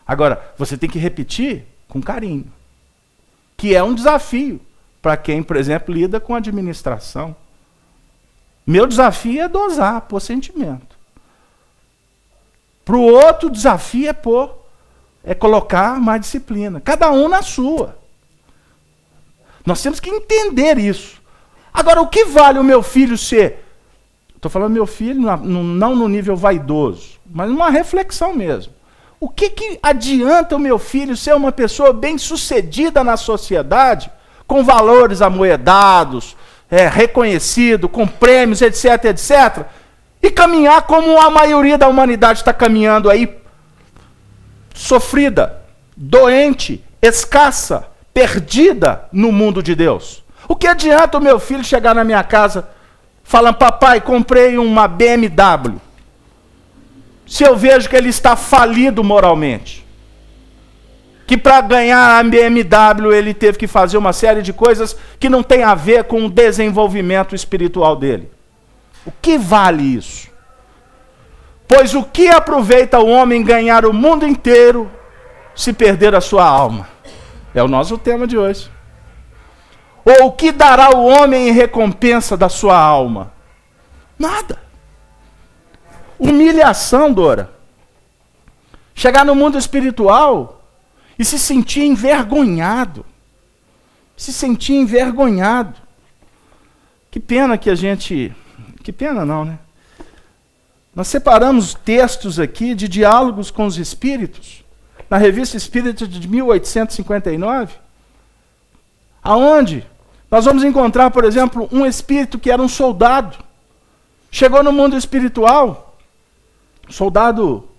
Agora, você tem que repetir com carinho. Que é um desafio para quem, por exemplo, lida com administração. Meu desafio é dosar, pôr sentimento. Para o outro, o desafio é colocar mais disciplina. Cada um na sua. Nós temos que entender isso. Agora, o que vale o meu filho ser? Estou falando meu filho não no nível vaidoso, mas numa reflexão mesmo. O que adianta o meu filho ser uma pessoa bem-sucedida na sociedade, com valores amoedados, reconhecido, com prêmios, etc, etc, e caminhar como a maioria da humanidade está caminhando aí, sofrida, doente, escassa, perdida no mundo de Deus? O que adianta o meu filho chegar na minha casa falando, papai, comprei uma BMW, se eu vejo que ele está falido moralmente? Que para ganhar a BMW ele teve que fazer uma série de coisas que não tem a ver com o desenvolvimento espiritual dele. O que vale isso? Pois o que aproveita o homem ganhar o mundo inteiro se perder a sua alma? É o nosso tema de hoje. Ou o que dará o homem em recompensa da sua alma? Nada. Humilhação, Dora. Chegar no mundo espiritual e se sentir envergonhado. Se sentir envergonhado. Que pena que a gente... Que pena não, né? Nós separamos textos aqui de diálogos com os espíritos, na Revista Espírita de 1859, aonde nós vamos encontrar, por exemplo, um espírito que era um soldado. Chegou no mundo espiritual, soldado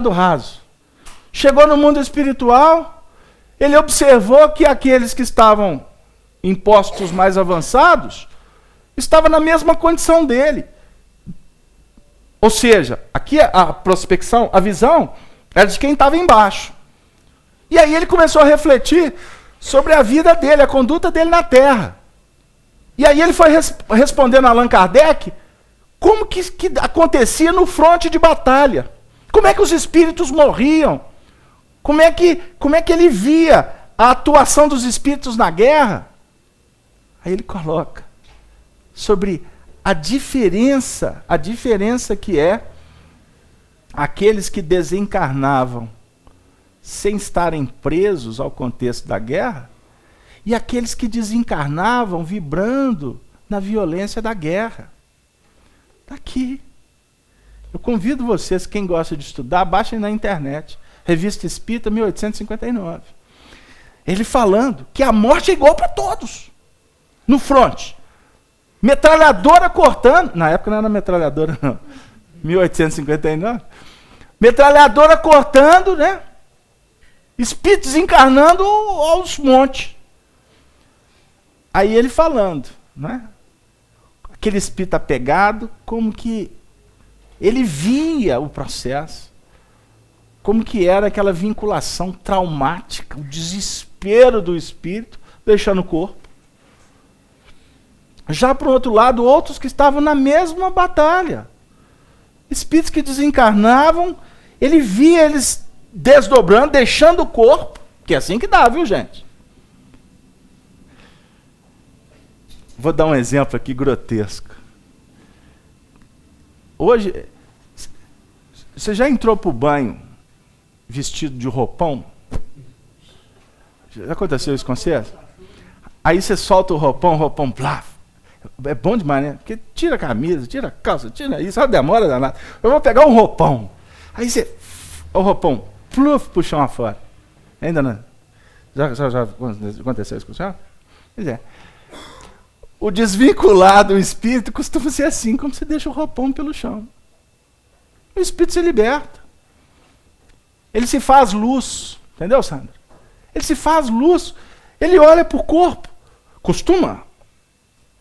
raso. Chegou no mundo espiritual, ele observou que aqueles que estavam em postos mais avançados estavam na mesma condição dele. Ou seja, aqui a prospecção, a visão, era de quem estava embaixo. E aí ele começou a refletir sobre a vida dele, a conduta dele na Terra. E aí ele foi respondendo a Allan Kardec como que acontecia no fronte de batalha. Como é que os espíritos morriam? Como é que ele via a atuação dos espíritos na guerra? Aí ele coloca sobre a diferença que é aqueles que desencarnavam sem estarem presos ao contexto da guerra e aqueles que desencarnavam vibrando na violência da guerra. Está aqui. Eu convido vocês, quem gosta de estudar, baixem na internet. Revista Espírita, 1859. Ele falando que a morte é igual para todos. No fronte. Metralhadora cortando. Na época não era metralhadora, não. 1859. Metralhadora cortando, né? Espíritos encarnando aos montes. Aí ele falando, né? Aquele espírito apegado, como que ele via o processo, como que era aquela vinculação traumática, o desespero do espírito, deixando o corpo. Já por outro lado, outros que estavam na mesma batalha. Espíritos que desencarnavam, ele via eles desdobrando, deixando o corpo, que é assim que dá, viu, gente? Vou dar um exemplo aqui grotesco. Hoje, você já entrou para o banho vestido de roupão? Já aconteceu isso com você? Aí você solta o roupão, plaf. É bom demais, né? Porque tira a camisa, tira a calça, tira isso, só demora danado. Eu vou pegar um roupão. Aí você, o roupão, pluf, pro chão afora. Ainda não? Já aconteceu isso com o senhor? Pois é. O desvinculado, o espírito, costuma ser assim, como você deixa o roupão pelo chão. O espírito se liberta. Ele se faz luz. Entendeu, Sandra? Ele se faz luz. Ele olha para o corpo. Costuma,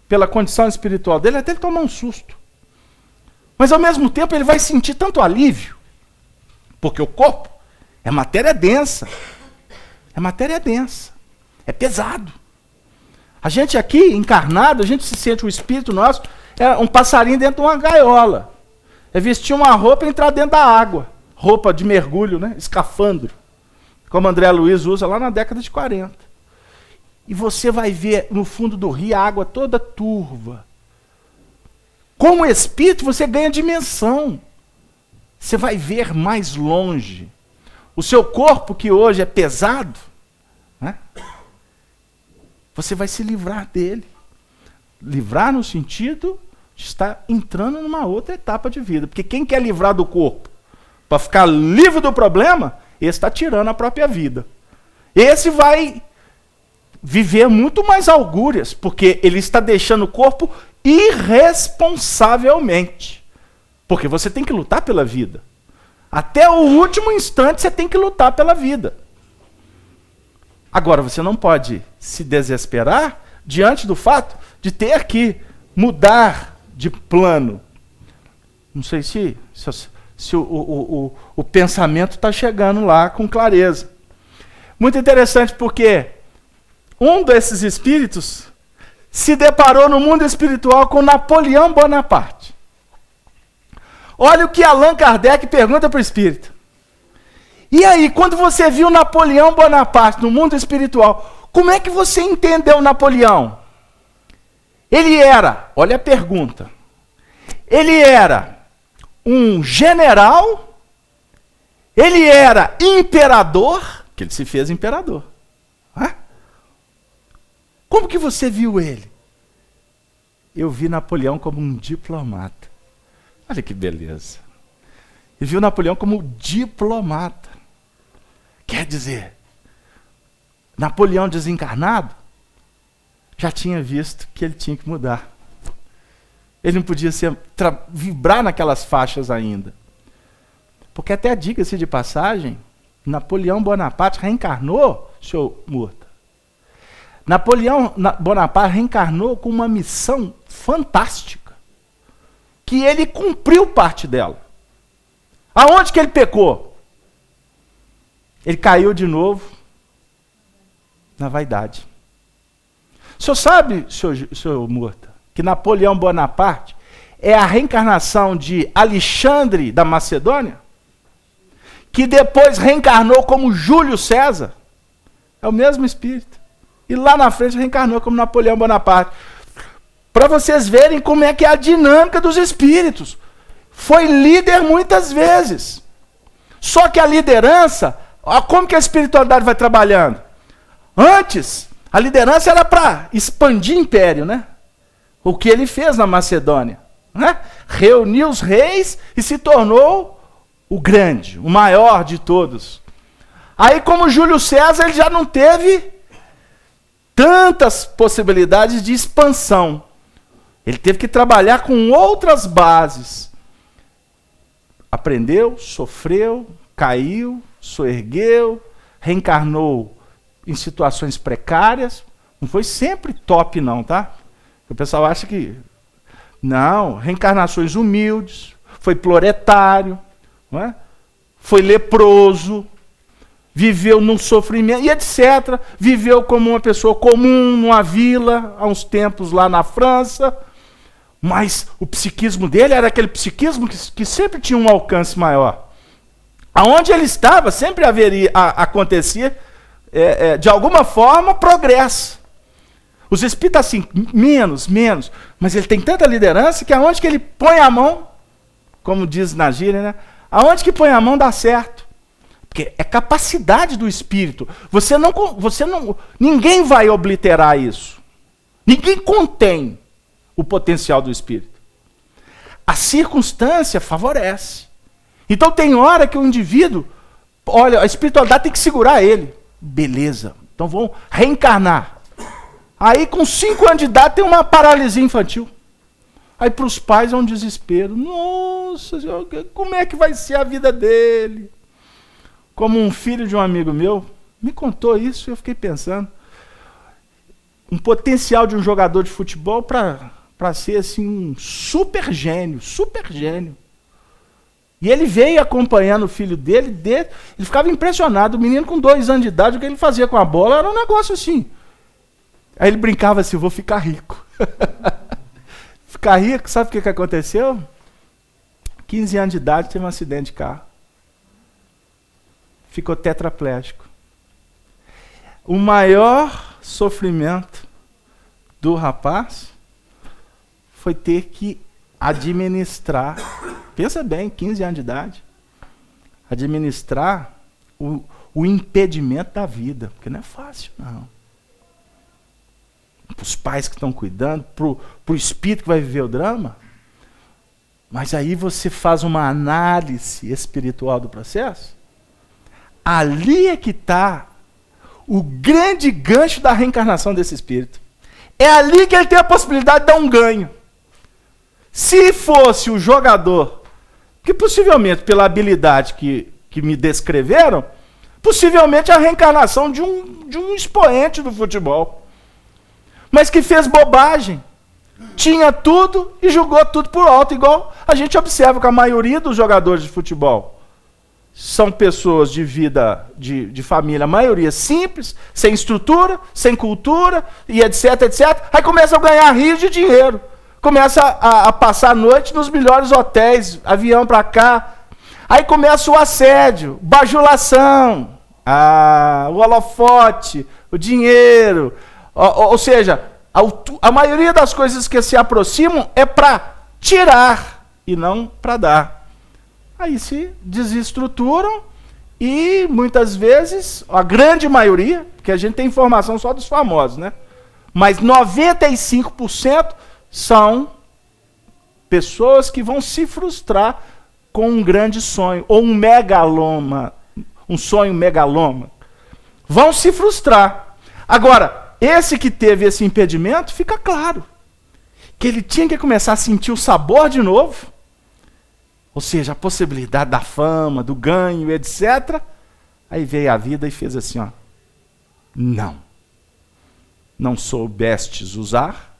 pela condição espiritual dele, até ele tomar um susto. Mas, ao mesmo tempo, ele vai sentir tanto alívio. Porque o corpo é matéria densa. É matéria densa. É pesado. A gente aqui, encarnado, a gente se sente, o espírito nosso, é um passarinho dentro de uma gaiola. É vestir uma roupa e entrar dentro da água. Roupa de mergulho, né? Escafandro. Como André Luiz usa lá na década de 40. E você vai ver no fundo do rio a água toda turva. Como espírito, você ganha dimensão. Você vai ver mais longe. O seu corpo, que hoje é pesado, né? Você vai se livrar dele. Livrar no sentido de estar entrando numa outra etapa de vida. Porque quem quer livrar do corpo para ficar livre do problema, esse está tirando a própria vida. Esse vai viver muito mais augúrias, porque ele está deixando o corpo irresponsavelmente. Porque você tem que lutar pela vida. Até o último instante você tem que lutar pela vida. Agora, você não pode se desesperar diante do fato de ter que mudar de plano. Não sei se o pensamento está chegando lá com clareza. Muito interessante porque um desses espíritos se deparou no mundo espiritual com Napoleão Bonaparte. Olha o que Allan Kardec pergunta para o espírito. E aí, quando você viu Napoleão Bonaparte no mundo espiritual, como é que você entendeu Napoleão? Ele era, olha a pergunta, ele era um general, ele era imperador, que ele se fez imperador. Hã? Como que você viu ele? Eu vi Napoleão como um diplomata. Olha que beleza. Ele viu Napoleão como diplomata. Quer dizer, Napoleão desencarnado já tinha visto que ele tinha que mudar. Ele não podia vibrar naquelas faixas ainda. Porque até diga-se de passagem, Napoleão Bonaparte reencarnou, senhor Murta. Napoleão Bonaparte reencarnou com uma missão fantástica, que ele cumpriu parte dela. Aonde que ele pecou? Ele caiu de novo na vaidade. O senhor sabe, senhor Murta, que Napoleão Bonaparte é a reencarnação de Alexandre da Macedônia, que depois reencarnou como Júlio César? É o mesmo espírito. E lá na frente reencarnou como Napoleão Bonaparte. Para vocês verem como é que é a dinâmica dos espíritos. Foi líder muitas vezes. Só que a liderança, como que a espiritualidade vai trabalhando? Antes, a liderança era para expandir império, né? O que ele fez na Macedônia, né? Reuniu os reis e se tornou o grande, o maior de todos. Aí, como Júlio César, ele já não teve tantas possibilidades de expansão. Ele teve que trabalhar com outras bases. Aprendeu, sofreu, caiu, soergueu, reencarnou em situações precárias. Não foi sempre top não, tá? O pessoal acha que... Não, reencarnações humildes, foi proletário, não é? Foi leproso, viveu num sofrimento, e etc. Viveu como uma pessoa comum numa vila, há uns tempos lá na França. Mas o psiquismo dele era aquele psiquismo que sempre tinha um alcance maior. Aonde ele estava, sempre haveria acontecer, de alguma forma, progresso. Os espíritos assim, menos, mas ele tem tanta liderança que aonde que ele põe a mão, como diz na gíria, né? Aonde que põe a mão dá certo. Porque é capacidade do espírito. Ninguém vai obliterar isso. Ninguém contém o potencial do espírito. A circunstância favorece. Então tem hora que o indivíduo, olha, a espiritualidade tem que segurar ele. Beleza, então vamos reencarnar. Aí com 5 anos de idade tem uma paralisia infantil. Aí para os pais é um desespero. Nossa, como é que vai ser a vida dele? Como um filho de um amigo meu me contou isso e eu fiquei pensando. Um potencial de um jogador de futebol para ser assim, um super gênio. E ele veio acompanhando o filho dele, ele ficava impressionado. O menino com 2 anos de idade, o que ele fazia com a bola era um negócio assim. Aí ele brincava assim, vou ficar rico. Ficar rico, sabe o que aconteceu? 15 anos de idade, teve um acidente de carro. Ficou tetraplégico. O maior sofrimento do rapaz foi ter que administrar, pensa bem, 15 anos de idade, administrar o impedimento da vida, porque não é fácil, não. os pais que estão cuidando, pro espírito que vai viver o drama. Mas aí você faz uma análise espiritual do processo. Ali é que está o grande gancho da reencarnação desse espírito. É ali que ele tem a possibilidade de dar um ganho. Se fosse o jogador, que possivelmente pela habilidade que me descreveram, possivelmente a reencarnação de um expoente do futebol. Mas que fez bobagem. Tinha tudo e jogou tudo por alto, igual a gente observa com a maioria dos jogadores de futebol. São pessoas de vida, de família, a maioria simples, sem estrutura, sem cultura, e etc, etc. Aí começa a ganhar rios de dinheiro. Começa a passar a noite nos melhores hotéis, avião para cá. Aí começa o assédio, bajulação, o holofote, o dinheiro. Ou seja, a maioria das coisas que se aproximam é para tirar e não para dar. Aí se desestruturam e muitas vezes, a grande maioria, porque a gente tem informação só dos famosos, né? Mas 95% são pessoas que vão se frustrar com um grande sonho, ou um megaloma, um sonho megaloma. Vão se frustrar. Agora, esse que teve esse impedimento, fica claro que ele tinha que começar a sentir o sabor de novo, ou seja, a possibilidade da fama, do ganho, etc. Aí veio a vida e fez assim, ó. Não soubestes usar,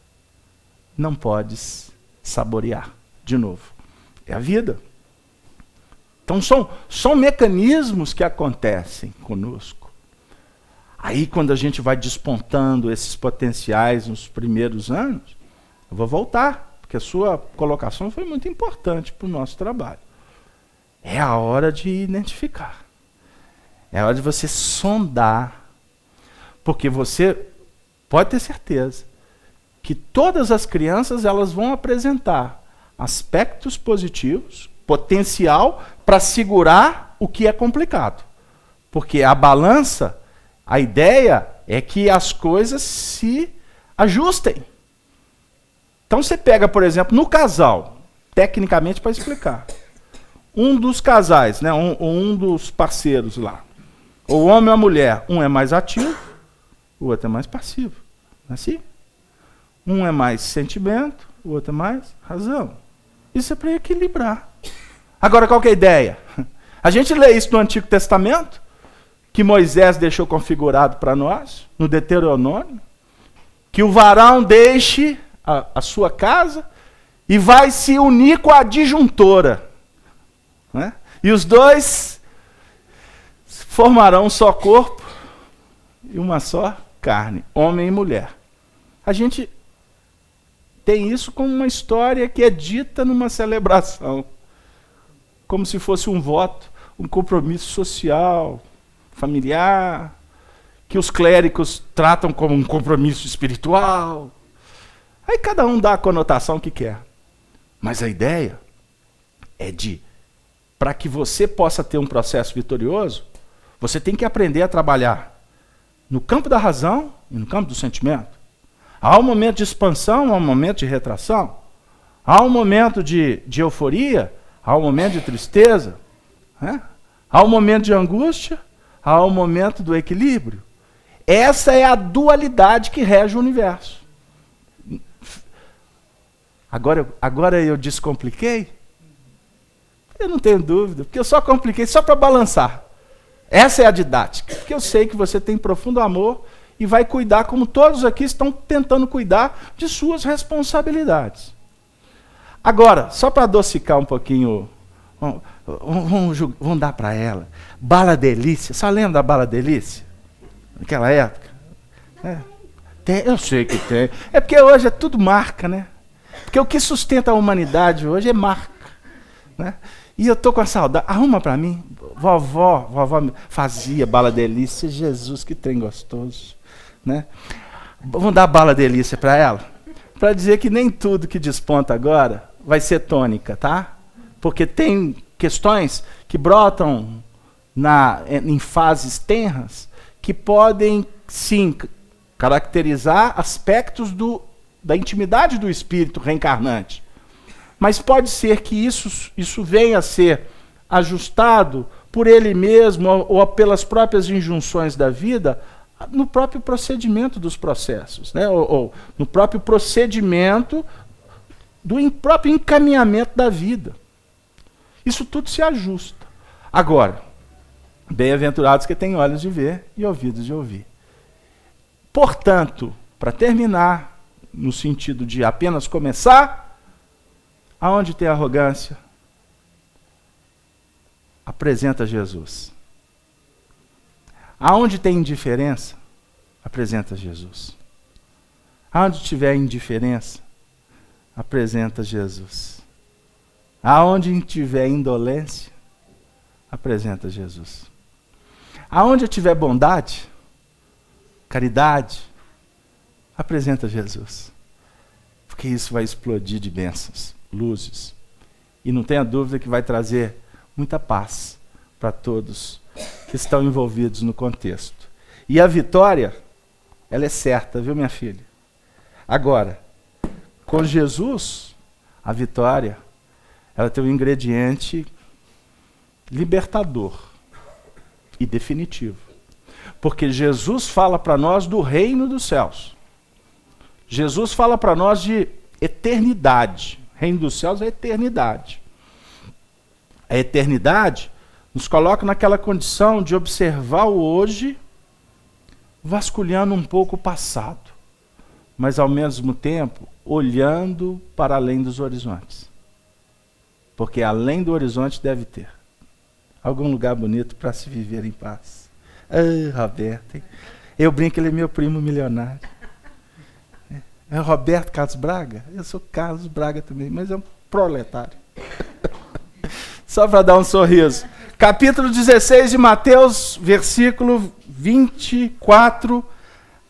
não podes saborear de novo. É a vida. Então são mecanismos que acontecem conosco. Aí quando a gente vai despontando esses potenciais nos primeiros anos, eu vou voltar, porque a sua colocação foi muito importante para o nosso trabalho. É a hora de identificar. É a hora de você sondar. Porque você pode ter certeza que todas as crianças elas vão apresentar aspectos positivos, potencial para segurar o que é complicado. Porque a balança, a ideia é que as coisas se ajustem. Então você pega, por exemplo, no casal, tecnicamente para explicar, um dos casais, né, um dos parceiros lá, o homem ou a mulher, um é mais ativo, o outro é mais passivo. Não é assim? Um é mais sentimento, o outro é mais razão. Isso é para equilibrar. Agora, qual que é a ideia? A gente lê isso no Antigo Testamento, que Moisés deixou configurado para nós, no Deuteronômio, que o varão deixe a sua casa e vai se unir com a adjuntora. Né? E os dois formarão um só corpo e uma só carne, homem e mulher. A gente tem isso como uma história que é dita numa celebração, como se fosse um voto, um compromisso social, familiar, que os clérigos tratam como um compromisso espiritual. Aí cada um dá a conotação que quer. Mas a ideia é para que você possa ter um processo vitorioso, você tem que aprender a trabalhar no campo da razão e no campo do sentimento. Há um momento de expansão, há um momento de retração. Há um momento de euforia, há um momento de tristeza. Né? Há um momento de angústia, há um momento do equilíbrio. Essa é a dualidade que rege o universo. Agora eu descompliquei? Eu não tenho dúvida, porque eu só compliquei só para balançar. Essa é a didática, porque eu sei que você tem profundo amor e vai cuidar, como todos aqui estão tentando cuidar, de suas responsabilidades. Agora, só para adocicar um pouquinho, vamos dar para ela. Bala Delícia, só lembra da Bala Delícia? Naquela época? Eu sei que tem. É porque hoje é tudo marca, né? Porque o que sustenta a humanidade hoje é marca. Né? E eu tô com a saudade. Arruma para mim. Vovó fazia Bala Delícia. Jesus, que trem gostoso. Né? Vamos dar Bala Delícia para ela? Para dizer que nem tudo que desponta agora vai ser tônica, tá? Porque tem questões que brotam em fases tenras que podem, sim, caracterizar aspectos da intimidade do espírito reencarnante. Mas pode ser que isso venha a ser ajustado por ele mesmo ou pelas próprias injunções da vida no próprio procedimento dos processos, né? ou no próprio procedimento do próprio encaminhamento da vida. Isso tudo se ajusta. Agora, bem-aventurados que têm olhos de ver e ouvidos de ouvir. Portanto, para terminar, no sentido de apenas começar, aonde tem arrogância, apresenta Jesus. Aonde tem indiferença, apresenta Jesus. Aonde tiver indiferença, apresenta Jesus. Aonde tiver indolência, apresenta Jesus. Aonde tiver bondade, caridade, apresenta Jesus. Porque isso vai explodir de bênçãos, luzes. E não tenha dúvida que vai trazer muita paz para todos que estão envolvidos no contexto. E a vitória, ela é certa, viu, minha filha? Agora, com Jesus, a vitória, ela tem um ingrediente libertador e definitivo. Porque Jesus fala para nós do reino dos céus. Jesus fala para nós de eternidade. Reino dos céus é eternidade. A eternidade nos coloca naquela condição de observar o hoje, vasculhando um pouco o passado, mas ao mesmo tempo olhando para além dos horizontes. Porque além do horizonte deve ter algum lugar bonito para se viver em paz. Ah, Roberto, hein? Eu brinco que ele é meu primo milionário. É Roberto Carlos Braga? Eu sou Carlos Braga também, mas é um proletário. Só para dar um sorriso. Capítulo 16 de Mateus, versículo 24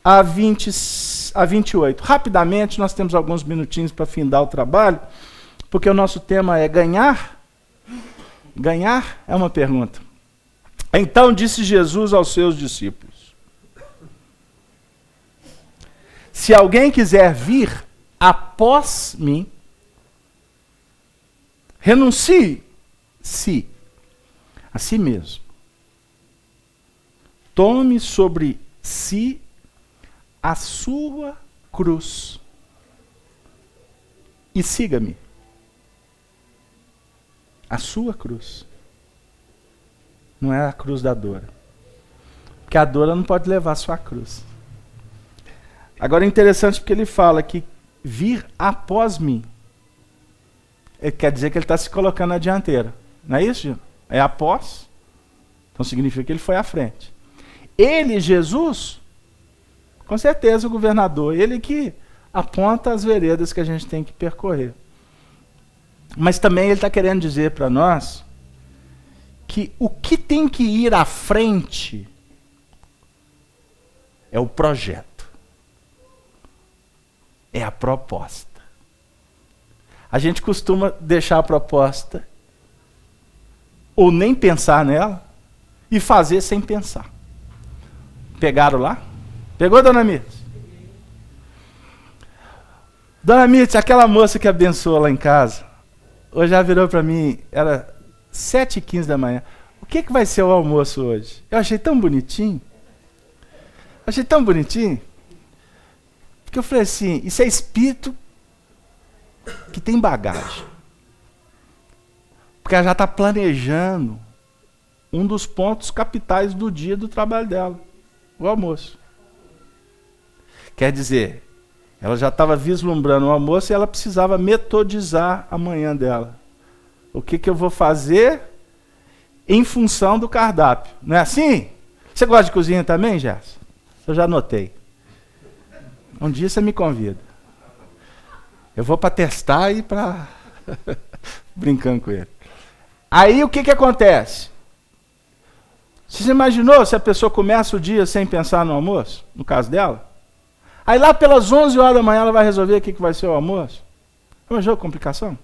a 28. Rapidamente, nós temos alguns minutinhos para findar o trabalho, porque o nosso tema é ganhar. Ganhar é uma pergunta. Então disse Jesus aos seus discípulos: se alguém quiser vir após mim, renuncie-se a si mesmo. Tome sobre si a sua cruz e siga-me. A sua cruz. Não é a cruz da dor. Porque a dor não pode levar a sua cruz. Agora é interessante porque ele fala que vir após mim. Ele quer dizer que ele está se colocando na dianteira. Não é isso, Gino? É após. Então significa que ele foi à frente. Ele, Jesus, com certeza o governador, ele que aponta as veredas que a gente tem que percorrer. Mas também ele está querendo dizer para nós que o que tem que ir à frente é o projeto. É a proposta. A gente costuma deixar a proposta ou nem pensar nela e fazer sem pensar. Pegaram lá? Pegou, dona Mirtz? Dona Mirtz, aquela moça que abençoou lá em casa, hoje já virou para mim, era 7h15 da manhã. O que vai ser o almoço hoje? Eu achei tão bonitinho. Achei tão bonitinho. Porque eu falei assim, isso é espírito que tem bagagem. Porque ela já está planejando um dos pontos capitais do dia do trabalho dela, o almoço. Quer dizer, ela já estava vislumbrando o almoço e ela precisava metodizar a manhã dela. O que eu vou fazer em função do cardápio. Não é assim? Você gosta de cozinha também, Gerson? Eu já anotei. Um dia você me convida. Eu vou para testar e para... brincando com ele. Aí o que acontece? Você imaginou se a pessoa começa o dia sem pensar no almoço? No caso dela? Aí lá pelas 11 horas da manhã ela vai resolver o que vai ser o almoço? Imaginou a complicação?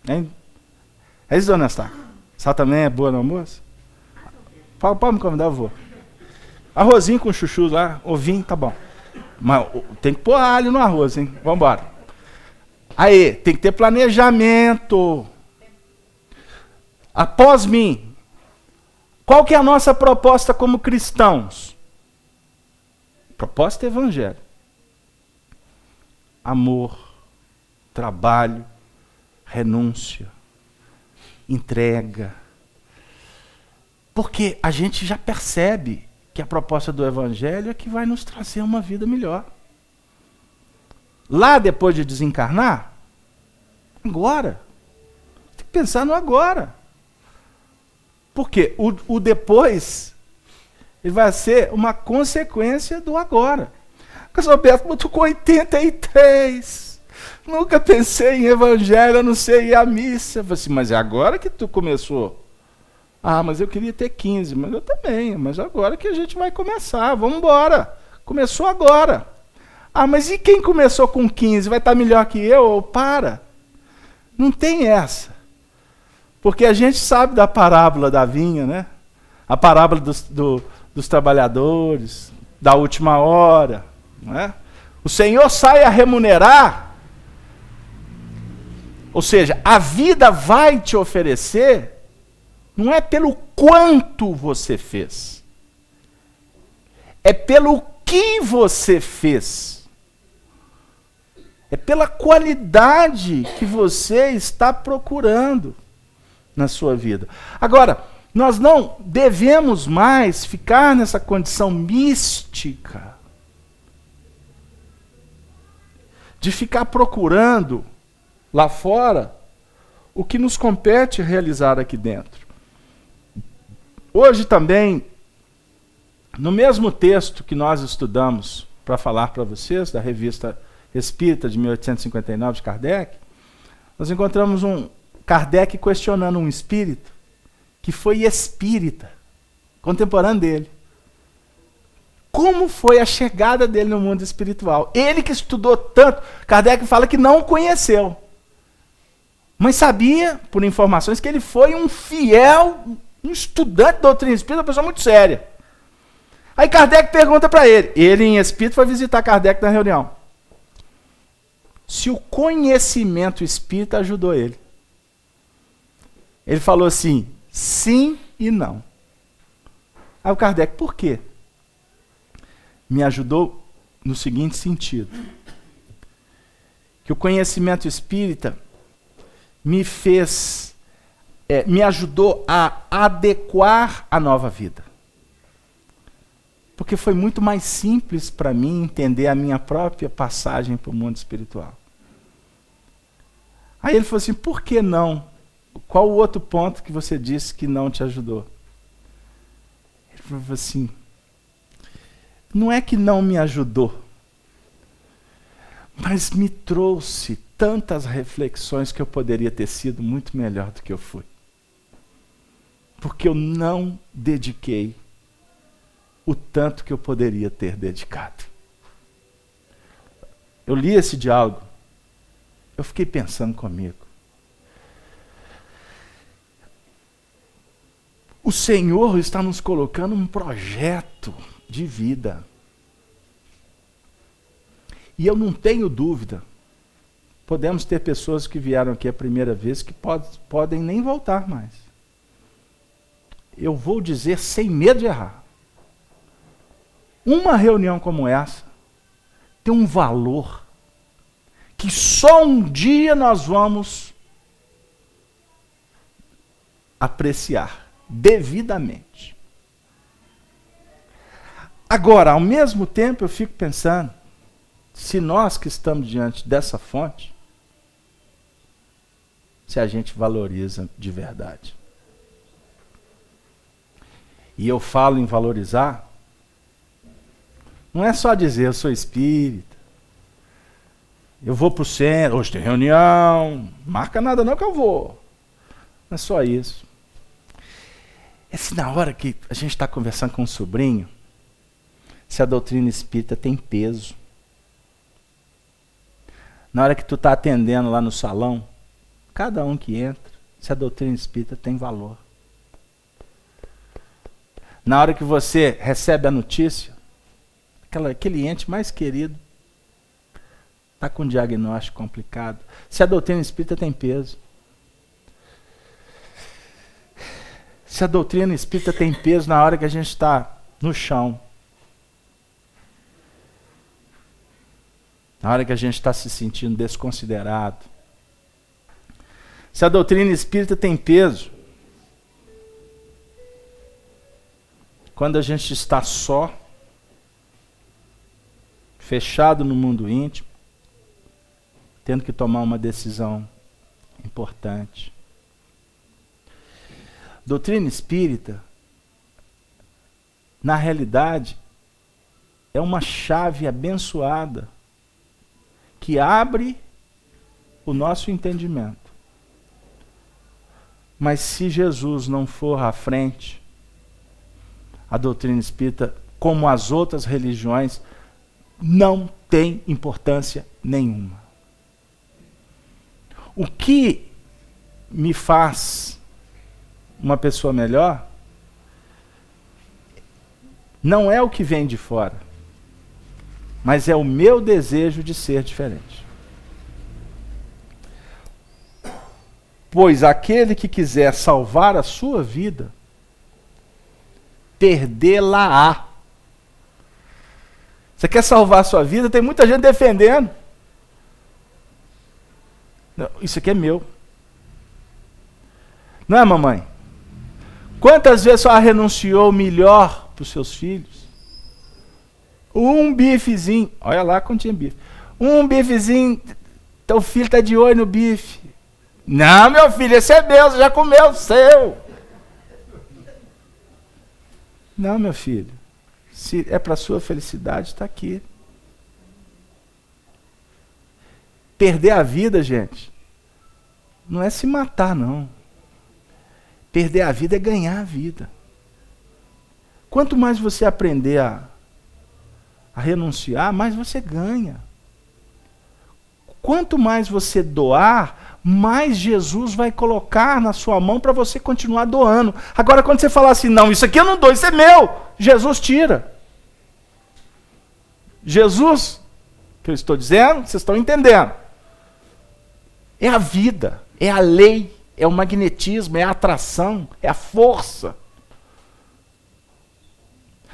Hein? É isso, dona Estaca? Sal também é boa no almoço? Pode me convidar, eu vou. Arrozinho com chuchu lá, ovinho, tá bom. Mas tem que pôr alho no arroz, hein? Vamos embora. Aí, tem que ter planejamento. Após mim, qual que é a nossa proposta como cristãos? Proposta é evangelho. Amor, trabalho, renúncia, entrega. Porque a gente já percebe que a proposta do evangelho é que vai nos trazer uma vida melhor. Lá depois de desencarnar, agora. Tem que pensar no agora. Porque o depois ele vai ser uma consequência do agora. Mas Roberto, eu estou com 83. Nunca pensei em evangelho, eu não sei ir à missa. Eu falei assim, mas é agora que tu começou? Ah, mas eu queria ter 15, mas eu também. Mas agora que a gente vai começar, vamos embora. Começou agora. Ah, mas e quem começou com 15? Vai estar melhor que eu? Ou para? Não tem essa. Porque a gente sabe da parábola da vinha, né? A parábola dos trabalhadores, da última hora. Não é? O Senhor sai a remunerar, ou seja, a vida vai te oferecer, não é pelo quanto você fez, é pelo que você fez, é pela qualidade que você está procurando na sua vida. Agora, nós não devemos mais ficar nessa condição mística de ficar procurando lá fora o que nos compete realizar aqui dentro. Hoje também, no mesmo texto que nós estudamos para falar para vocês, da Revista Espírita de 1859 de Kardec, nós encontramos um Kardec questionando um espírito que foi espírita, contemporâneo dele. Como foi a chegada dele no mundo espiritual? Ele que estudou tanto, Kardec fala que não o conheceu. Mas sabia, por informações, que ele foi um fiel, um estudante de doutrina espírita, uma pessoa muito séria. Aí Kardec pergunta para ele, ele em espírito foi visitar Kardec na reunião, se o conhecimento espírita ajudou ele. Ele falou assim, sim e não. Aí o Kardec, por quê? Me ajudou no seguinte sentido, que o conhecimento espírita me fez, me ajudou a adequar a nova vida. Porque foi muito mais simples para mim entender a minha própria passagem para o mundo espiritual. Aí ele falou assim, por que não? Qual o outro ponto que você disse que não te ajudou? Ele falou assim, não é que não me ajudou, mas me trouxe tantas reflexões que eu poderia ter sido muito melhor do que eu fui. Porque eu não dediquei o tanto que eu poderia ter dedicado. Eu li esse diálogo, eu fiquei pensando comigo. O Senhor está nos colocando um projeto de vida. E eu não tenho dúvida, podemos ter pessoas que vieram aqui a primeira vez que podem nem voltar mais. Eu vou dizer sem medo de errar. Uma reunião como essa tem um valor que só um dia nós vamos apreciar devidamente. Agora, ao mesmo tempo, eu fico pensando, se nós que estamos diante dessa fonte, se a gente valoriza de verdade. E eu falo em valorizar, não é só dizer eu sou espírita, eu vou para o centro, hoje tem reunião, marca nada não que eu vou. Não é só isso. É se na hora que a gente está conversando com um sobrinho, se a doutrina espírita tem peso. Na hora que tu está atendendo lá no salão, cada um que entra, se a doutrina espírita tem valor. Na hora que você recebe a notícia, aquele ente mais querido, está com um diagnóstico complicado. Se a doutrina espírita tem peso. Se a doutrina espírita tem peso na hora que a gente está no chão. Na hora que a gente está se sentindo desconsiderado. Se a doutrina espírita tem peso quando a gente está só, fechado no mundo íntimo, tendo que tomar uma decisão importante. Doutrina espírita, na realidade, é uma chave abençoada que abre o nosso entendimento. Mas se Jesus não for à frente, a doutrina espírita, como as outras religiões, não tem importância nenhuma. O que me faz uma pessoa melhor não é o que vem de fora, mas é o meu desejo de ser diferente. Pois aquele que quiser salvar a sua vida, perdê-la-á. Você quer salvar a sua vida? Tem muita gente defendendo. Não, isso aqui é meu. Não é, mamãe? Quantas vezes a senhora renunciou melhor para os seus filhos? Um bifezinho. Olha lá quando tinha bife. Um bifezinho. Teu filho está de olho no bife. Não, meu filho, esse é meu. Você já comeu o seu. Não, meu filho. Se é para a sua felicidade, está aqui. Perder a vida, gente, não é se matar, não. Perder a vida é ganhar a vida. Quanto mais você aprender a renunciar, mais você ganha. Quanto mais você doar, mais Jesus vai colocar na sua mão para você continuar doando. Agora, quando você falar assim, não, isso aqui eu não dou, isso é meu, Jesus tira. Jesus, que eu estou dizendo, vocês estão entendendo. É a vida, é a lei, é o magnetismo, é a atração, é a força.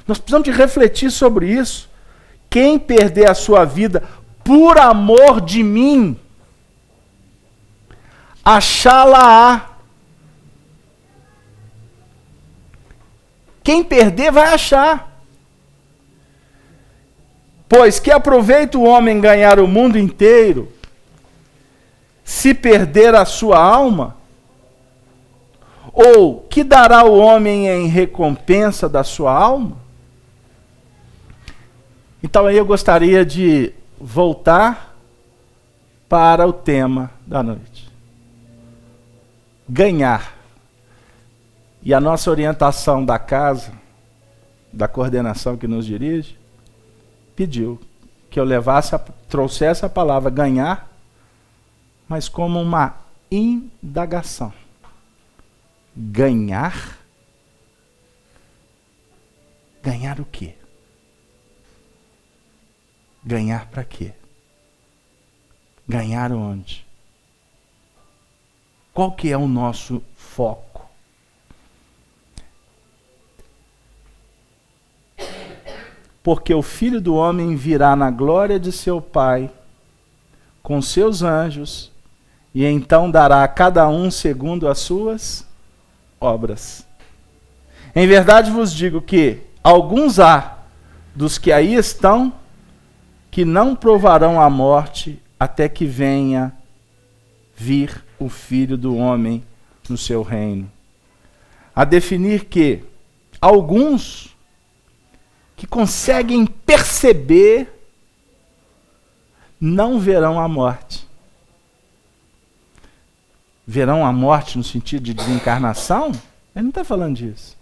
Nós precisamos de refletir sobre isso. Quem perder a sua vida por amor de mim, achá-la-á. Quem perder vai achar. Pois que aproveita o homem ganhar o mundo inteiro, se perder a sua alma? Ou que dará o homem em recompensa da sua alma? Então aí eu gostaria de voltar para o tema da noite. Ganhar. E a nossa orientação da casa, da coordenação que nos dirige, pediu que eu trouxesse a palavra ganhar, mas como uma indagação. Ganhar? Ganhar o quê? Ganhar para quê? Ganhar onde? Qual que é o nosso foco? Porque o Filho do Homem virá na glória de seu Pai, com seus anjos, e então dará a cada um segundo as suas obras. Em verdade vos digo que alguns há dos que aí estão que não provarão a morte até que venha vir o Filho do Homem no seu reino. A definir que alguns que conseguem perceber não verão a morte. Verão a morte no sentido de desencarnação? Ele não está falando disso.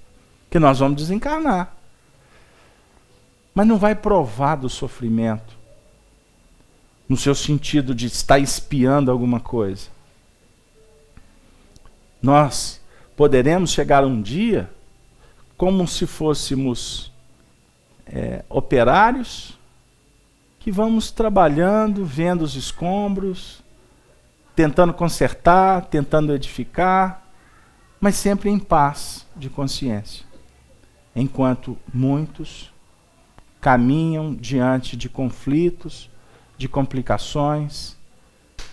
Que nós vamos desencarnar. Mas não vai provar do sofrimento. No seu sentido de estar espiando alguma coisa. Nós poderemos chegar um dia como se fôssemos operários que vamos trabalhando, vendo os escombros, tentando consertar, tentando edificar, mas sempre em paz de consciência. Enquanto muitos caminham diante de conflitos, de complicações,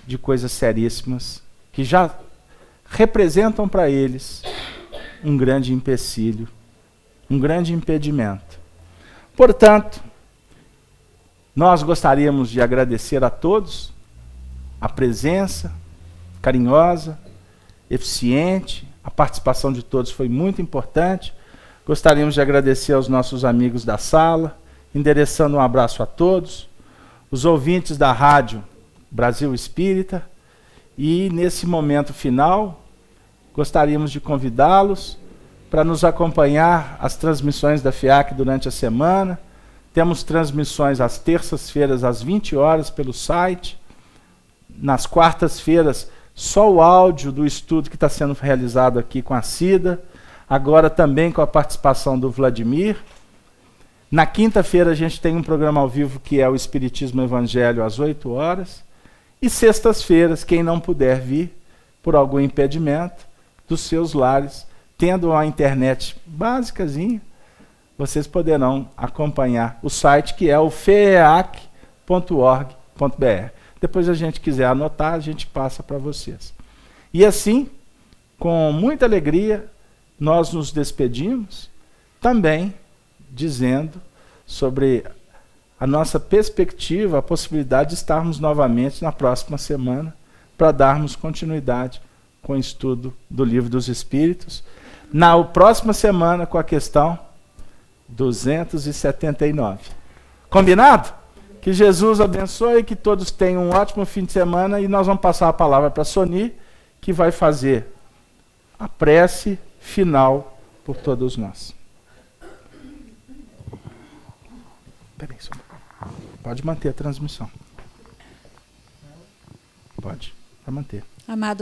de coisas seríssimas, que já representam para eles um grande empecilho, um grande impedimento. Portanto, nós gostaríamos de agradecer a todos a presença carinhosa, eficiente, a participação de todos foi muito importante. Gostaríamos de agradecer aos nossos amigos da sala, endereçando um abraço a todos, os ouvintes da Rádio Brasil Espírita, e nesse momento final, gostaríamos de convidá-los para nos acompanhar as transmissões da FIAC durante a semana. Temos transmissões às terças-feiras às 20 horas pelo site. Nas quartas-feiras, só o áudio do estudo que está sendo realizado aqui com a Cida, agora também com a participação do Vladimir. Na quinta-feira a gente tem um programa ao vivo que é o Espiritismo Evangelho às 8 horas. E sextas-feiras, quem não puder vir por algum impedimento dos seus lares, tendo uma internet básicazinha, vocês poderão acompanhar o site que é o feeac.org.br. Depois a gente quiser anotar, a gente passa para vocês. E assim, com muita alegria, nós nos despedimos, também dizendo sobre a nossa perspectiva, a possibilidade de estarmos novamente na próxima semana para darmos continuidade com o estudo do Livro dos Espíritos. Na próxima semana com a questão 279. Combinado? Que Jesus abençoe, que todos tenham um ótimo fim de semana, e nós vamos passar a palavra para a Soni, que vai fazer a prece final por todos nós. Peraí, Soni. Pode manter a transmissão. Pode manter. Amado